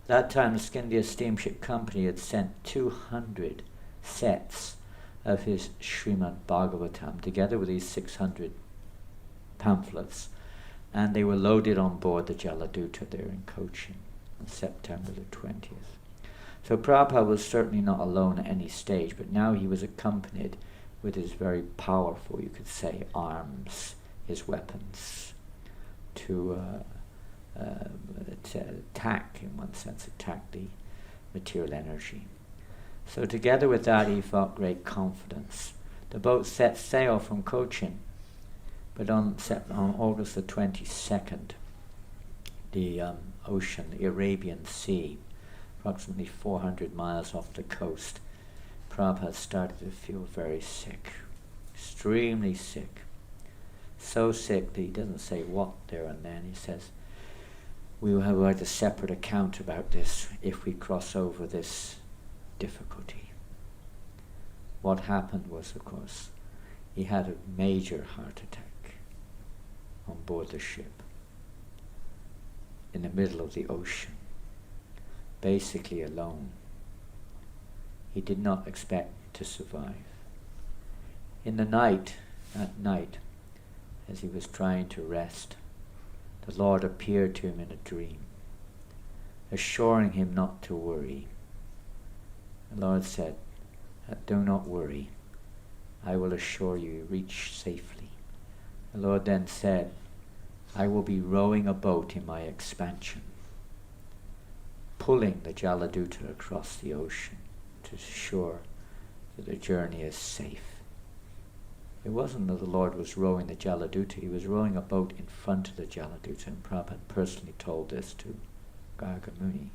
that time the Skindia Steamship Company had sent 200 sets of his Srimad Bhagavatam, together with these 600 pamphlets, and they were loaded on board the Jaladuta there in Cochin on September the 20th. So Prabhupada was certainly not alone at any stage, but now he was accompanied with his very powerful, you could say, arms, his weapons, to attack, in one sense, attack the material energy. So together with that, he felt great confidence. The boat set sail from Cochin, but on August the 22nd, the ocean, the Arabian Sea, approximately 400 miles off the coast, Prabhupada started to feel very sick, extremely sick. so sick that he doesn't say what there and then. He says, we will have a separate account about this if we cross over this difficulty. What happened was, of course, he had a major heart attack on board the ship in the middle of the ocean, basically alone. He did not expect to survive. In the night, at night, as he was trying to rest, the Lord appeared to him in a dream, assuring him not to worry. The Lord said, do not worry, I will assure you reach safely. The Lord then said, I will be rowing a boat in my expansion, pulling the Jaladuta across the ocean to ensure that the journey is safe. It wasn't that the Lord was rowing the Jaladuta, he was rowing a boat in front of the Jaladuta, and Prabhupada personally told this to Garga Muni.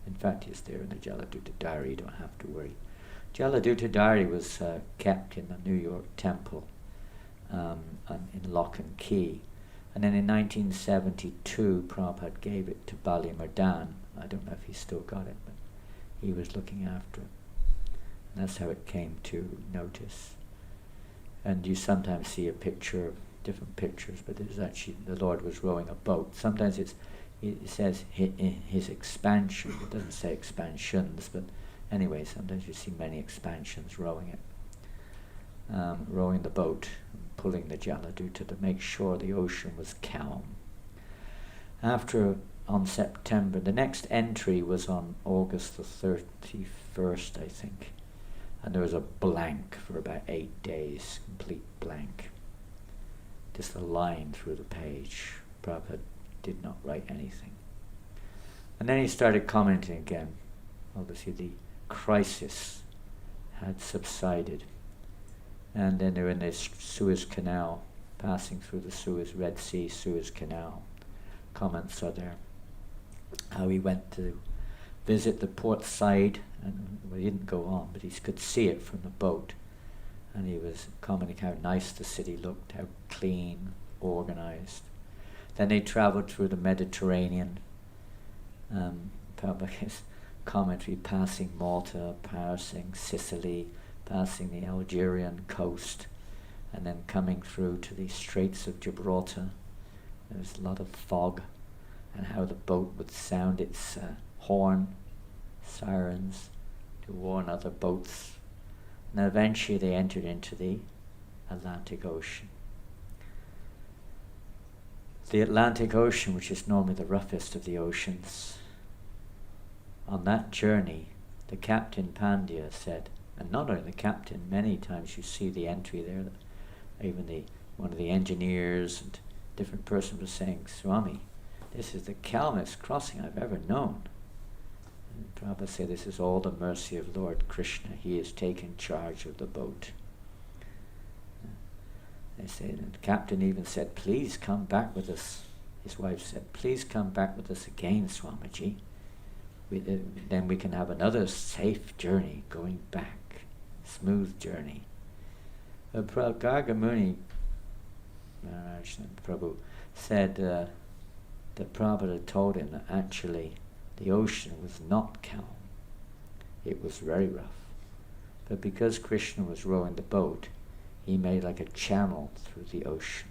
In fact, it's there in the Jaladuta diary, you don't have to worry. Jaladuta diary was kept in the New York temple in Lock and Key. And then in 1972, Prabhupada gave it to Bali Mardan. I don't know if he still got it, but he was looking after it. And that's how it came to notice. And you sometimes see a picture, different pictures, but there's actually, the Lord was rowing a boat. Sometimes it says in his expansion, it doesn't say expansions, but anyway, sometimes you see many expansions rowing it, rowing the boat, and pulling the Jaladuta to make sure the ocean was calm. On September, the next entry was on August the 31st, I think, and there was a blank for about 8 days, complete blank. Just a line through the page. Prabhupada did not write anything. And then he started commenting again. Obviously the crisis had subsided. And then they were in this Suez Canal, passing through the Red Sea Suez Canal. Comments are there. How he went to visit the port side, and well, he didn't go on, but he could see it from the boat. And he was commenting how nice the city looked, how clean, organized. Then they traveled through the Mediterranean. Prabhupada's commentary, passing Malta, passing Sicily, passing the Algerian coast, and then coming through to the Straits of Gibraltar. There was a lot of fog, and how the boat would sound its horn, sirens, to warn other boats. And eventually they entered into the Atlantic Ocean. The Atlantic Ocean, which is normally the roughest of the oceans, on that journey, the captain Pandya said, and not only the captain, many times you see the entry there, that even one of the engineers and different person was saying, Swami, this is the calmest crossing I've ever known. And Prabhupada said, this is all the mercy of Lord Krishna. He has taken charge of the boat. They said, and the captain even said, please come back with us. His wife said, please come back with us again, Swamiji. Then we can have another safe journey going back. Smooth journey. Garga Muni Maharaj and Prabhu said that Prabhupada told him that actually the ocean was not calm. It was very rough. But because Krishna was rowing the boat, he made like a channel through the ocean.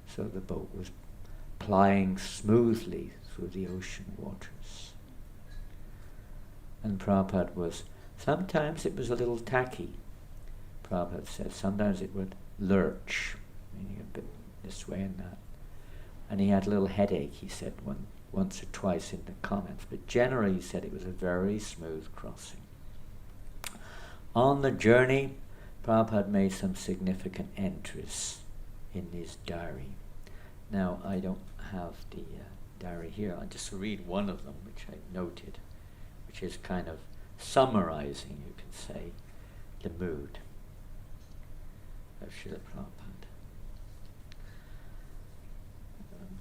So the boat was plying smoothly through the ocean waters. And Prabhupada was, sometimes it was a little tacky. Prabhupada said sometimes it would lurch, meaning a bit this way and that. And he had a little headache, he said once or twice in the comments, but generally he said it was a very smooth crossing. On the journey, Prabhupada made some significant entries in his diary. Now, I don't have the diary here. I'll just read one of them, which I noted, which is kind of summarizing, you can say, the mood of Srila Prabhupada.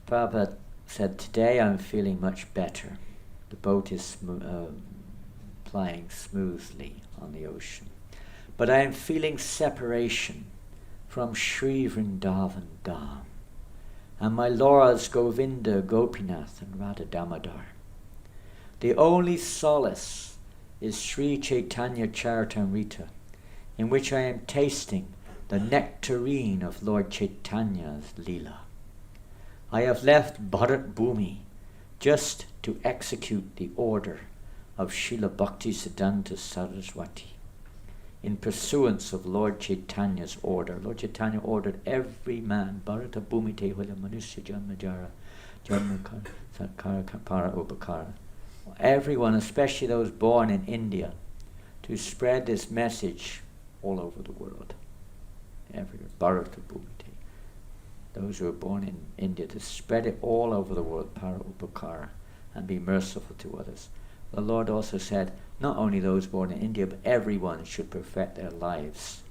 Prabhupada said, today I'm feeling much better. The boat is plying smoothly on the ocean. But I am feeling separation from Sri Vrindavan Dham, and my lords Govinda, Gopinath and Radha Damodar. The only solace is Sri Chaitanya Charitamrita, in which I am tasting the nectarine of Lord Chaitanya's Leela. I have left Bharat Bhumi just to execute the order of Srila Bhaktisiddhanta Saraswati. In pursuance of Lord Chaitanya's order, Lord Chaitanya ordered every man, Bharata Bhumi Te Hola Manusya Janmajara, Janmakara, Satkara Kapara Upakara, everyone, especially those born in India, to spread this message all over the world. Everywhere, Bharata Bhumi Te. Those who are born in India, to spread it all over the world, para upakara, and be merciful to others. The Lord also said, not only those born in India, but everyone should perfect their lives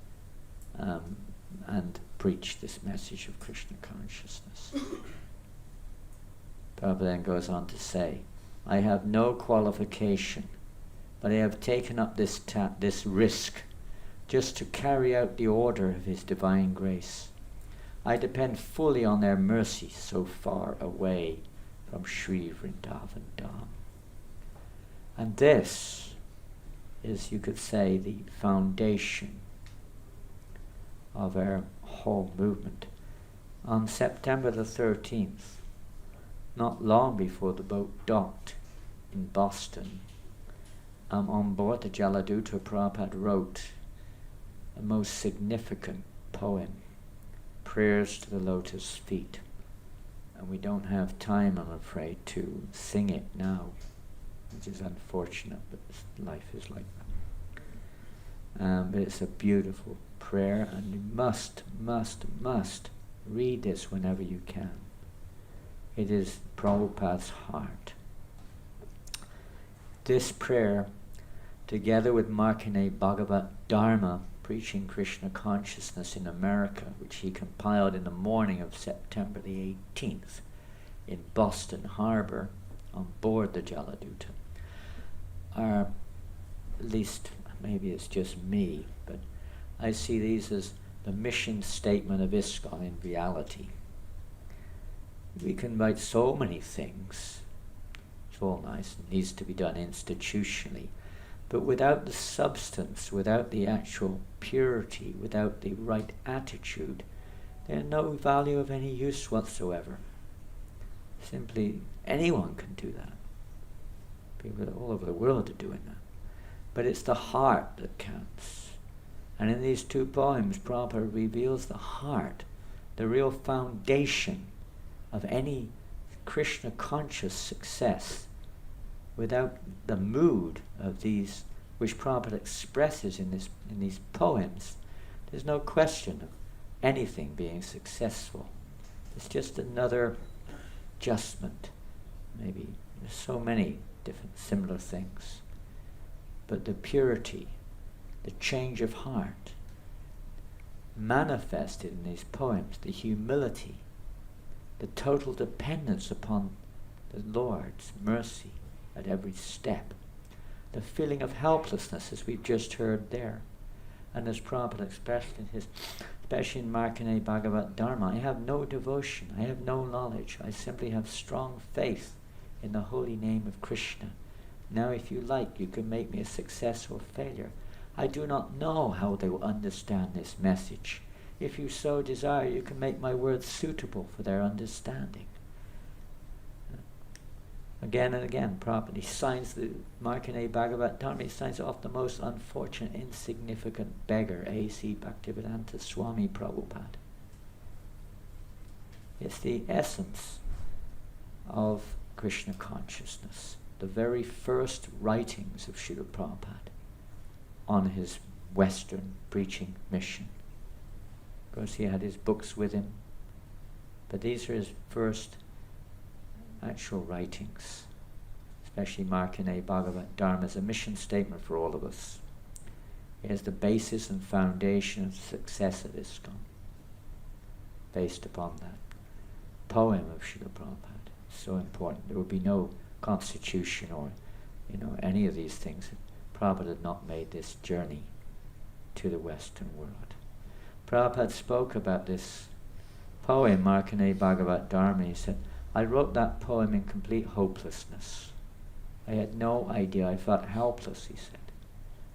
and preach this message of Krishna consciousness. Prabhupada then goes on to say, I have no qualification, but I have taken up this risk just to carry out the order of His divine grace. I depend fully on their mercy so far away from Sri Vrindavan Dham. And this is, you could say, the foundation of our whole movement. On September the 13th, not long before the boat docked in Boston, on board the Jaladuta, Prabhupada wrote a most significant poem, Prayers to the Lotus Feet. And we don't have time, I'm afraid, to sing it now, which is unfortunate, but life is like that. But it's a beautiful prayer, and you must read this whenever you can. It is Prabhupada's heart. This prayer, together with Markandeya Bhagavat Dharma, preaching Krishna consciousness in America, which he compiled in the morning of September the 18th in Boston Harbor on board the Jaladuta, are, at least maybe it's just me, but I see these as the mission statement of ISKCON in reality. We can write so many things. It's all nice and needs to be done institutionally. But without the substance, without the actual purity, without the right attitude, they're no value of any use whatsoever. Simply anyone can do that. People all over the world are doing that. But it's the heart that counts. And in these two poems, Prabhupada reveals the heart, the real foundation of any Krishna conscious success. Without the mood of these, which Prabhupada expresses in these poems, there's no question of anything being successful. It's just another adjustment. Maybe there's so many different similar things. But the purity, the change of heart, manifested in these poems, the humility, the total dependence upon the Lord's mercy at every step, the feeling of helplessness, as we've just heard there, and as Prabhupada expressed in especially in Markandeya Bhagavat Dharma, I have no devotion, I have no knowledge, I simply have strong faith in the holy name of Krishna. Now if you like, you can make me a success or failure. I do not know how they will understand this message. If you so desire, you can make my words suitable for their understanding. Again and again, Prabhupada, he signs the Markandeya Bhagavat Dharma, he signs off the most unfortunate, insignificant beggar, A.C. Bhaktivedanta Swami Prabhupada. It's the essence of Krishna consciousness, the very first writings of Srila Prabhupada on his Western preaching mission. Of course, he had his books with him, but these are his first actual writings, especially Markandeya Bhagavat Dharma as a mission statement for all of us. It is the basis and foundation of the success of ISKCON, based upon that poem of Srila Prabhupada. So important. There would be no constitution or any of these things if Prabhupada had not made this journey to the Western world. Prabhupada spoke about this poem, Markandeya Bhagavat Dharma. He said, I wrote that poem in complete hopelessness. I had no idea. I felt helpless, he said.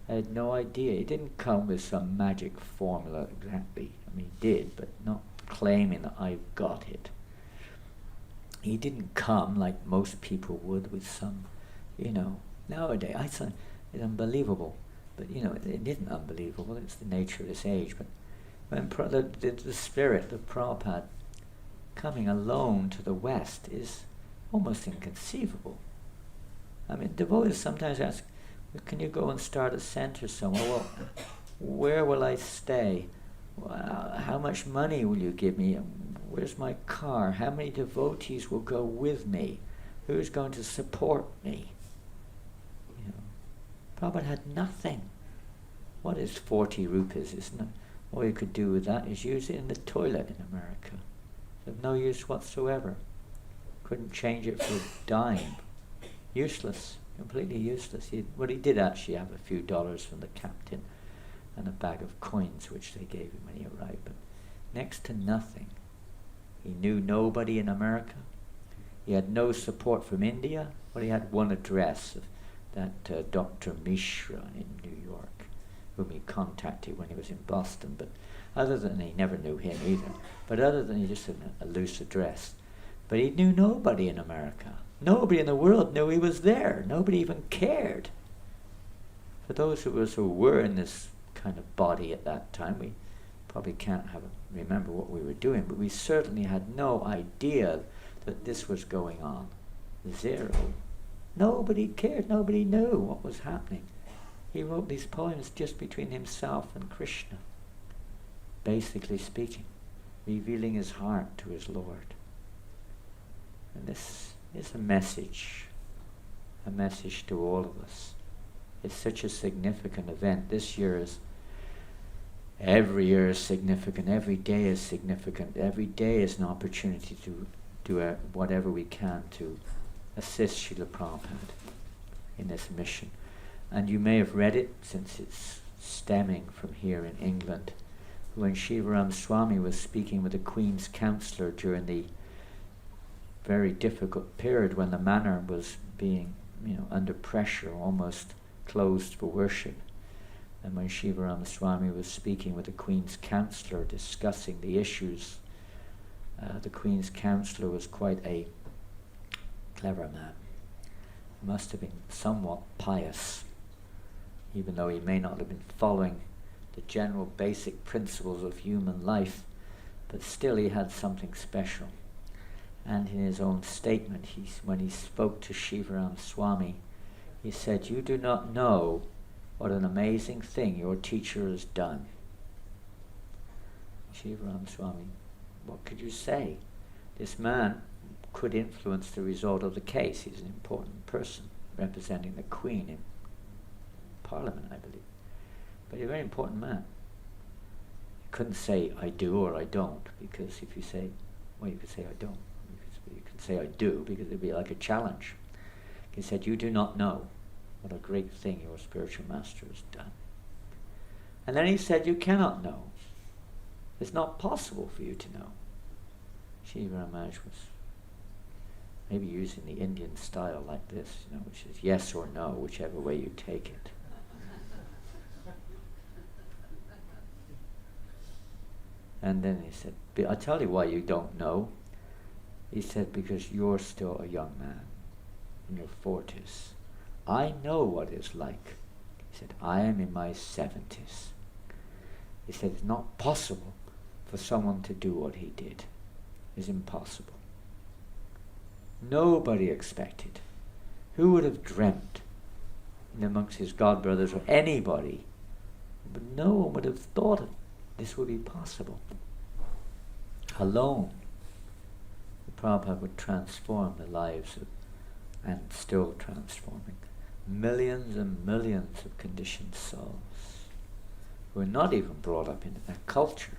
I had no idea. It didn't come with some magic formula exactly. I mean, he did, but not claiming that I've got it. He didn't come like most people would with some, nowadays, I thought it's unbelievable. But, it isn't unbelievable. It's the nature of this age. But when the spirit of Prabhupada coming alone to the West is almost inconceivable. I mean, devotees sometimes ask, can you go and start a center somewhere? Well, where will I stay? How much money will you give me? Where's my car? How many devotees will go with me? Who's going to support me? Prabhupada had nothing. What is 40 rupees, isn't it? All you could do with that is use it in the toilet in America. It's of no use whatsoever. Couldn't change it for a dime. Useless. Completely useless. He did actually have a few dollars from the captain and a bag of coins which they gave him when he arrived, but next to nothing. He knew nobody in America. He had no support from India, but he had one address of that Dr. Mishra in New York, whom he contacted when he was in Boston, but other than, he never knew him either, but other than he just had a loose address. But he knew nobody in America. Nobody in the world knew he was there. Nobody even cared. For those of us who were in this kind of body at that time, we probably can't remember what we were doing, but we certainly had no idea that this was going on. Zero. Nobody cared. Nobody knew what was happening. He wrote these poems just between himself and Krishna, basically speaking, revealing his heart to his Lord. And this is a message to all of us. It's such a significant event. Every year is significant. Every day is significant. Every day is an opportunity to do whatever we can to assist Srila Prabhupada in this mission. And you may have read it, since it's stemming from here in England, when Shivaram Swami was speaking with the Queen's Counsellor during the very difficult period when the manor was being, under pressure, almost closed for worship. And when Shivaram Swami was speaking with the Queen's Counsellor, discussing the issues, the Queen's Counsellor was quite a clever man. He must have been somewhat pious, even though he may not have been following the general basic principles of human life, but still he had something special. And in his own statement, when he spoke to Shivaram Swami, he said, "You do not know what an amazing thing your teacher has done." Shivaram Swami, what could you say? This man could influence the result of the case. He's an important person, representing the Queen in Parliament, I believe. But he's a very important man. You couldn't say, "I do" or "I don't," because if you say, well, you could say, "I don't." You can say, "I do," because it'd be like a challenge. He said, "You do not know what a great thing your spiritual master has done." And then he said, "You cannot know. It's not possible for you to know." Shiva Maharaj was maybe using the Indian style like this, which is yes or no, whichever way you take it. And then he said, "I'll tell you why you don't know." He said, "Because you're still a young man, in your 40s. I know what it's like." He said, "I am in my 70s. He said, "It's not possible for someone to do what he did. It's impossible. Nobody expected. Who would have dreamt, amongst his god brothers or anybody, but no one would have thought of this would be possible. Alone, the Prabhupada would transform the lives of, and still transforming, millions and millions of conditioned souls who are not even brought up in that culture,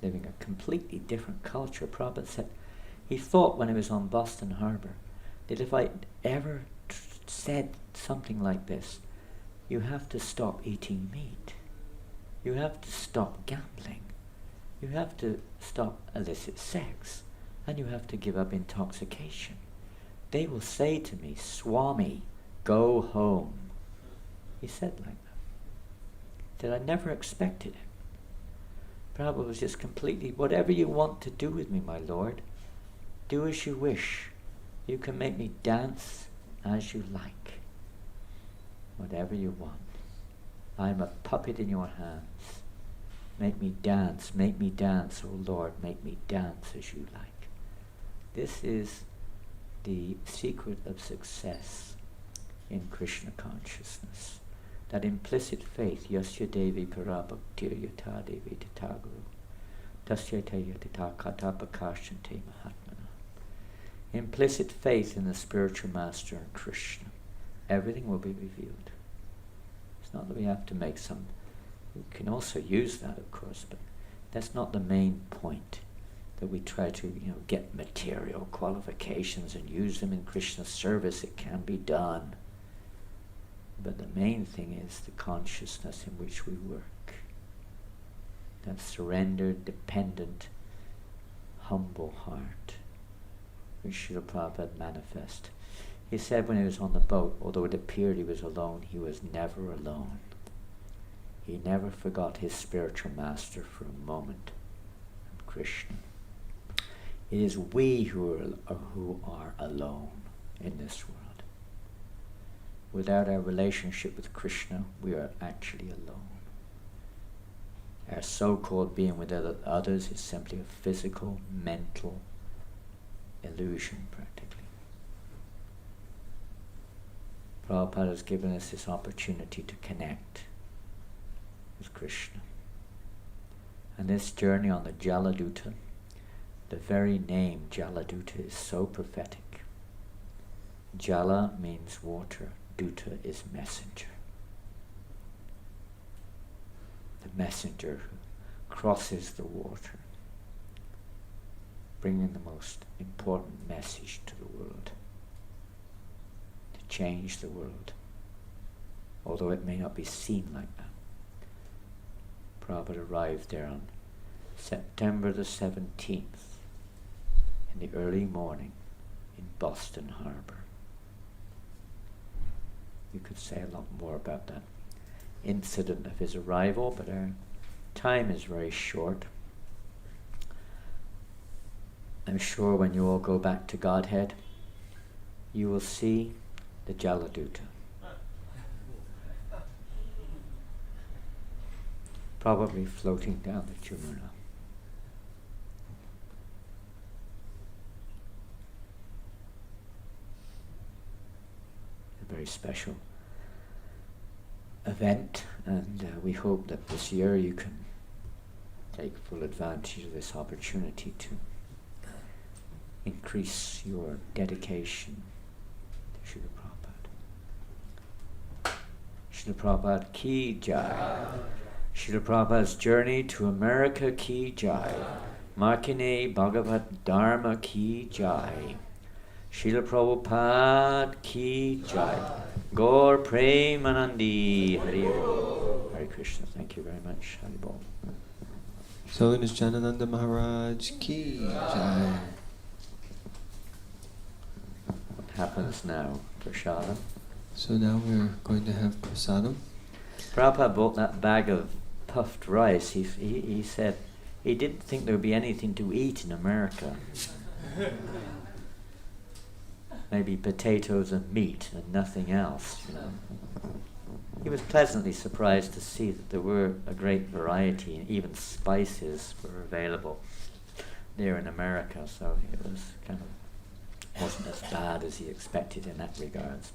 living a completely different culture. Prabhupada said, he thought when he was on Boston Harbor, that if I ever said something like this, "You have to stop eating meat," You have to stop gambling. You have to stop illicit sex. And you have to give up intoxication. They will say to me, Swami, go home. He said like that. That I never expected it. Prabhupada was just completely, whatever you want to do with me, my Lord, do as you wish. You can make me dance as you like. Whatever you want. I'm a puppet in your hands. Make me dance, oh Lord, make me dance as you like. This is the secret of success in Krishna consciousness. That implicit faith, Yasya Devi Parabhaktir Yata Devi Tataguru, Tasyate Yatita Katapakashante Mahatmana. Implicit faith in the spiritual master and Krishna. Everything will be revealed. It's not that we have to make some, we can also use that of course, but that's not the main point. That we try to, get material qualifications and use them in Krishna's service. It can be done. But the main thing is the consciousness in which we work. That surrendered, dependent, humble heart, which Srila Prabhupada manifest. He said when he was on the boat, although it appeared he was alone, he was never alone. He never forgot his spiritual master for a moment, Krishna. It is we who are alone in this world. Without our relationship with Krishna, we are actually alone. Our so-called being with others is simply a physical, mental illusion, practically. Prabhupada has given us this opportunity to connect with Krishna. And this journey on the Jaladuta, the very name Jaladuta is so prophetic. Jala means water, Duta is messenger. The messenger who crosses the water, bringing the most important message to the world, to change the world, although it may not be seen like that. Prabhupada arrived there on September the 17th, in the early morning in Boston Harbor. You could say a lot more about that incident of his arrival, but our time is very short. I'm sure when you all go back to Godhead, you will see the Jaladuta. Probably floating down the Jamuna. A very special event, and we hope that this year you can take full advantage of this opportunity to increase your dedication to Srila Prabhupada. Srila Prabhupada ki jai. Srila Prabhupada's journey to America ki jai. Makine Bhagavat Dharma ki jai. Srila Prabhupada ki jai. Gaur Premanandi Hari Bol. Hare Krishna. Thank you very much. Hari Bol. So Holiness Janananda Maharaj ki jai. What happens now? Prasadam. So now we're going to have prasadam. Prabhupada bought that bag of puffed rice. He said he didn't think there would be anything to eat in America. Maybe potatoes and meat and nothing else, He was pleasantly surprised to see that there were a great variety, and even spices were available there in America, so it was wasn't as bad as he expected in that regards.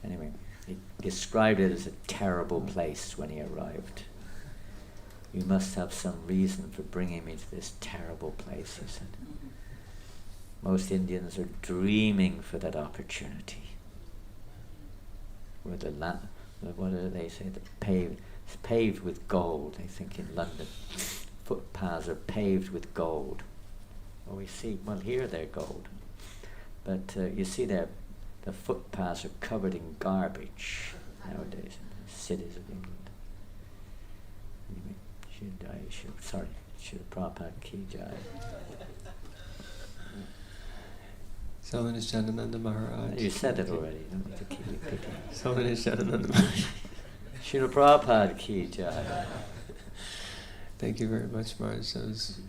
Anyway, he described it as a terrible place when he arrived. You must have some reason for bringing me to this terrible place, he said. Most Indians are dreaming for that opportunity. Where what do they say? It's paved with gold. I think in London, footpaths are paved with gold. Well, here they're gold, but you see the footpaths are covered in garbage nowadays in the cities of England. Ki Jai. Sorry, Srila Prabhupada Ki Jai. So Nityananda Maharaj. You said it already, you don't need to keep repeating. So Nityananda Maharaj. Srila Prabhupada Ki Jai. Thank you very much, Maharaj. That was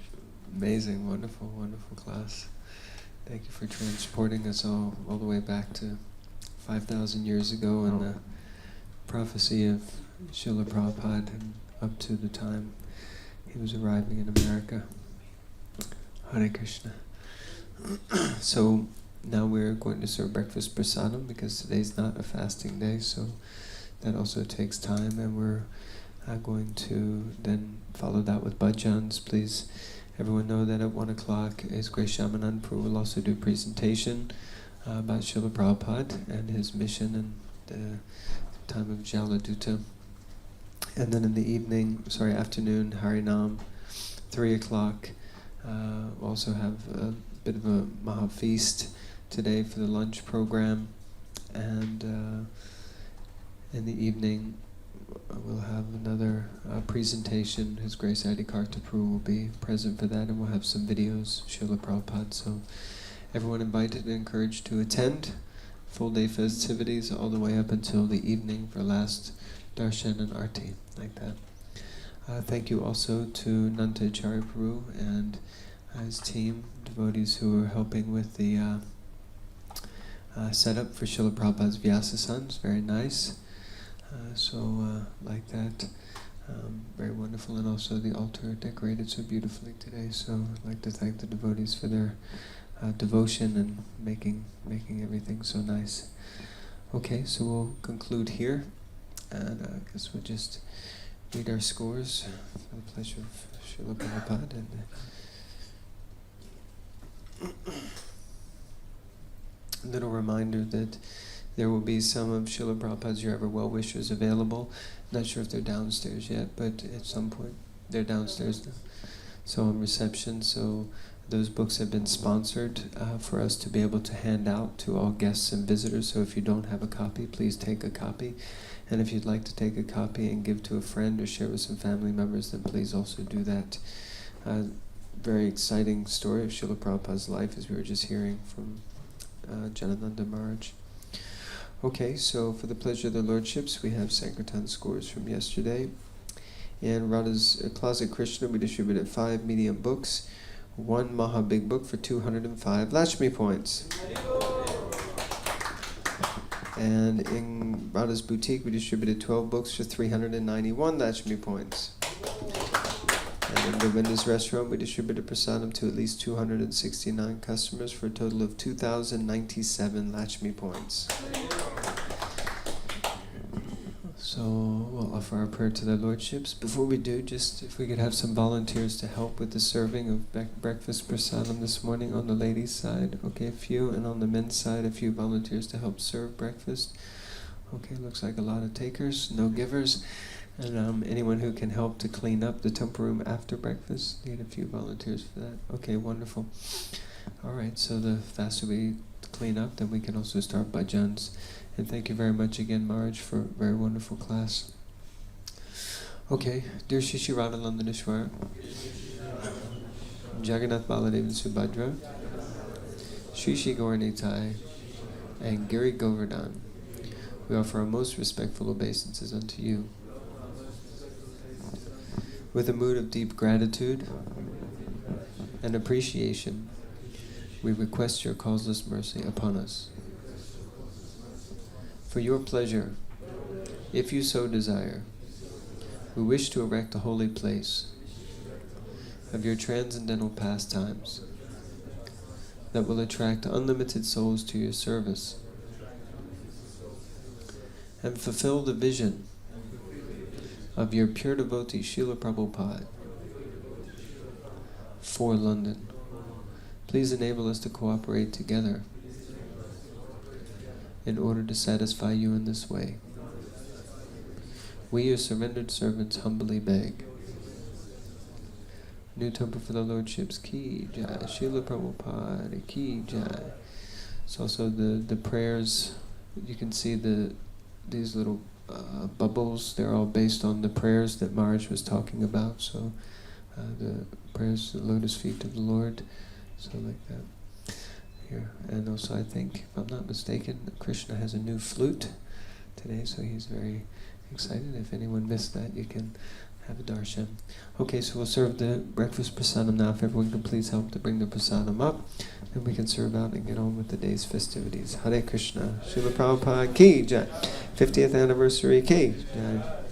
amazing, wonderful, wonderful class. Thank you for transporting us all the way back to 5,000 years ago and the prophecy of Srila Prabhupada and up to the time he was arriving in America. Hare Krishna. So now we're going to serve breakfast prasadam because today's not a fasting day, so that also takes time, and we're going to then follow that with bhajans. Please, everyone know that at 1 o'clock is Grace Shamanand Prabhu will also do presentation about Srila Prabhupada and his mission and the time of Jaladuta. And then in the afternoon, Harinam, 3 o'clock. We'll also have a bit of a Maha Feast today for the lunch program. And in the evening, we'll have another presentation. His Grace Adikarta Prabhu will be present for that, and we'll have some videos, Srila Prabhupada. So everyone invited and encouraged to attend full day festivities all the way up until the evening for last darshan and arti, like that. Thank you also to Nanta Acharya Prabhu and his team, devotees who are helping with the setup for Srila Prabhupada's Vyasa-san. It's very nice. Like that, very wonderful, and also the altar decorated so beautifully today. So I'd like to thank the devotees for their devotion and making everything so nice. Okay, so we'll conclude here, and I guess we'll just read our scores for the pleasure of Srila Prabhupada. And a little reminder that there will be some of Srila Prabhupada's Your Ever Well-Wishers available. Not sure if they're downstairs yet, but at some point they're downstairs now. So on reception, so those books have been sponsored for us to be able to hand out to all guests and visitors. So if you don't have a copy, please take a copy. And if you'd like to take a copy and give to a friend or share with some family members, then please also do that. Very exciting story of Srila Prabhupada's life, as we were just hearing from Janananda Maharaj. Okay, so for the pleasure of the Lordships, we have Sankirtan scores from yesterday. And Radha's Closet Krishna, we distributed 5 medium books, 1 Maha Big Book for 205 Lakshmi points. And in Radha's Boutique, we distributed 12 books for 391 Lakshmi points. And in Govinda's Restaurant, we distributed prasadam to at least 269 customers for a total of 2,097 Lakshmi points. So we'll offer our prayer to the Lordships. Before we do, just if we could have some volunteers to help with the serving of breakfast prasadam this morning on the ladies' side. Okay, a few, and on the men's side, a few volunteers to help serve breakfast. Okay, looks like a lot of takers, no givers. And anyone who can help to clean up the temple room after breakfast, need a few volunteers for that. Okay, wonderful. All right, so the faster we clean up, then we can also start bhajans. And thank you very much again, Maharaj, for a very wonderful class. Okay, dear Shishi Radha-Nandaneshwar, Jagannath Baladev and Subhadra, Shishi Gauranitai, and Giri Govardhan, we offer our most respectful obeisances unto you. With a mood of deep gratitude and appreciation, we request your causeless mercy upon us. For your pleasure, if you so desire, we wish to erect a holy place of your transcendental pastimes that will attract unlimited souls to your service and fulfill the vision of your pure devotee Srila Prabhupada for London. Please enable us to cooperate together in order to satisfy you in this way. We, your surrendered servants, humbly beg. New Temple for the Lordships, Ki Jai. Srila Prabhupada, Ki Jai. It's also the prayers. You can see these little bubbles, they're all based on the prayers that Maharaj was talking about. So the prayers, the lotus feet of the Lord, so like that. Here. And also I think, if I'm not mistaken, Krishna has a new flute today, so he's very excited. If anyone missed that, you can have a darshan. Okay, so we'll serve the breakfast prasadam now. If everyone can please help to bring the prasadam up, then we can serve out and get on with the day's festivities. Hare Krishna. Srila Prabhupada ki jai. 50th anniversary ki jai.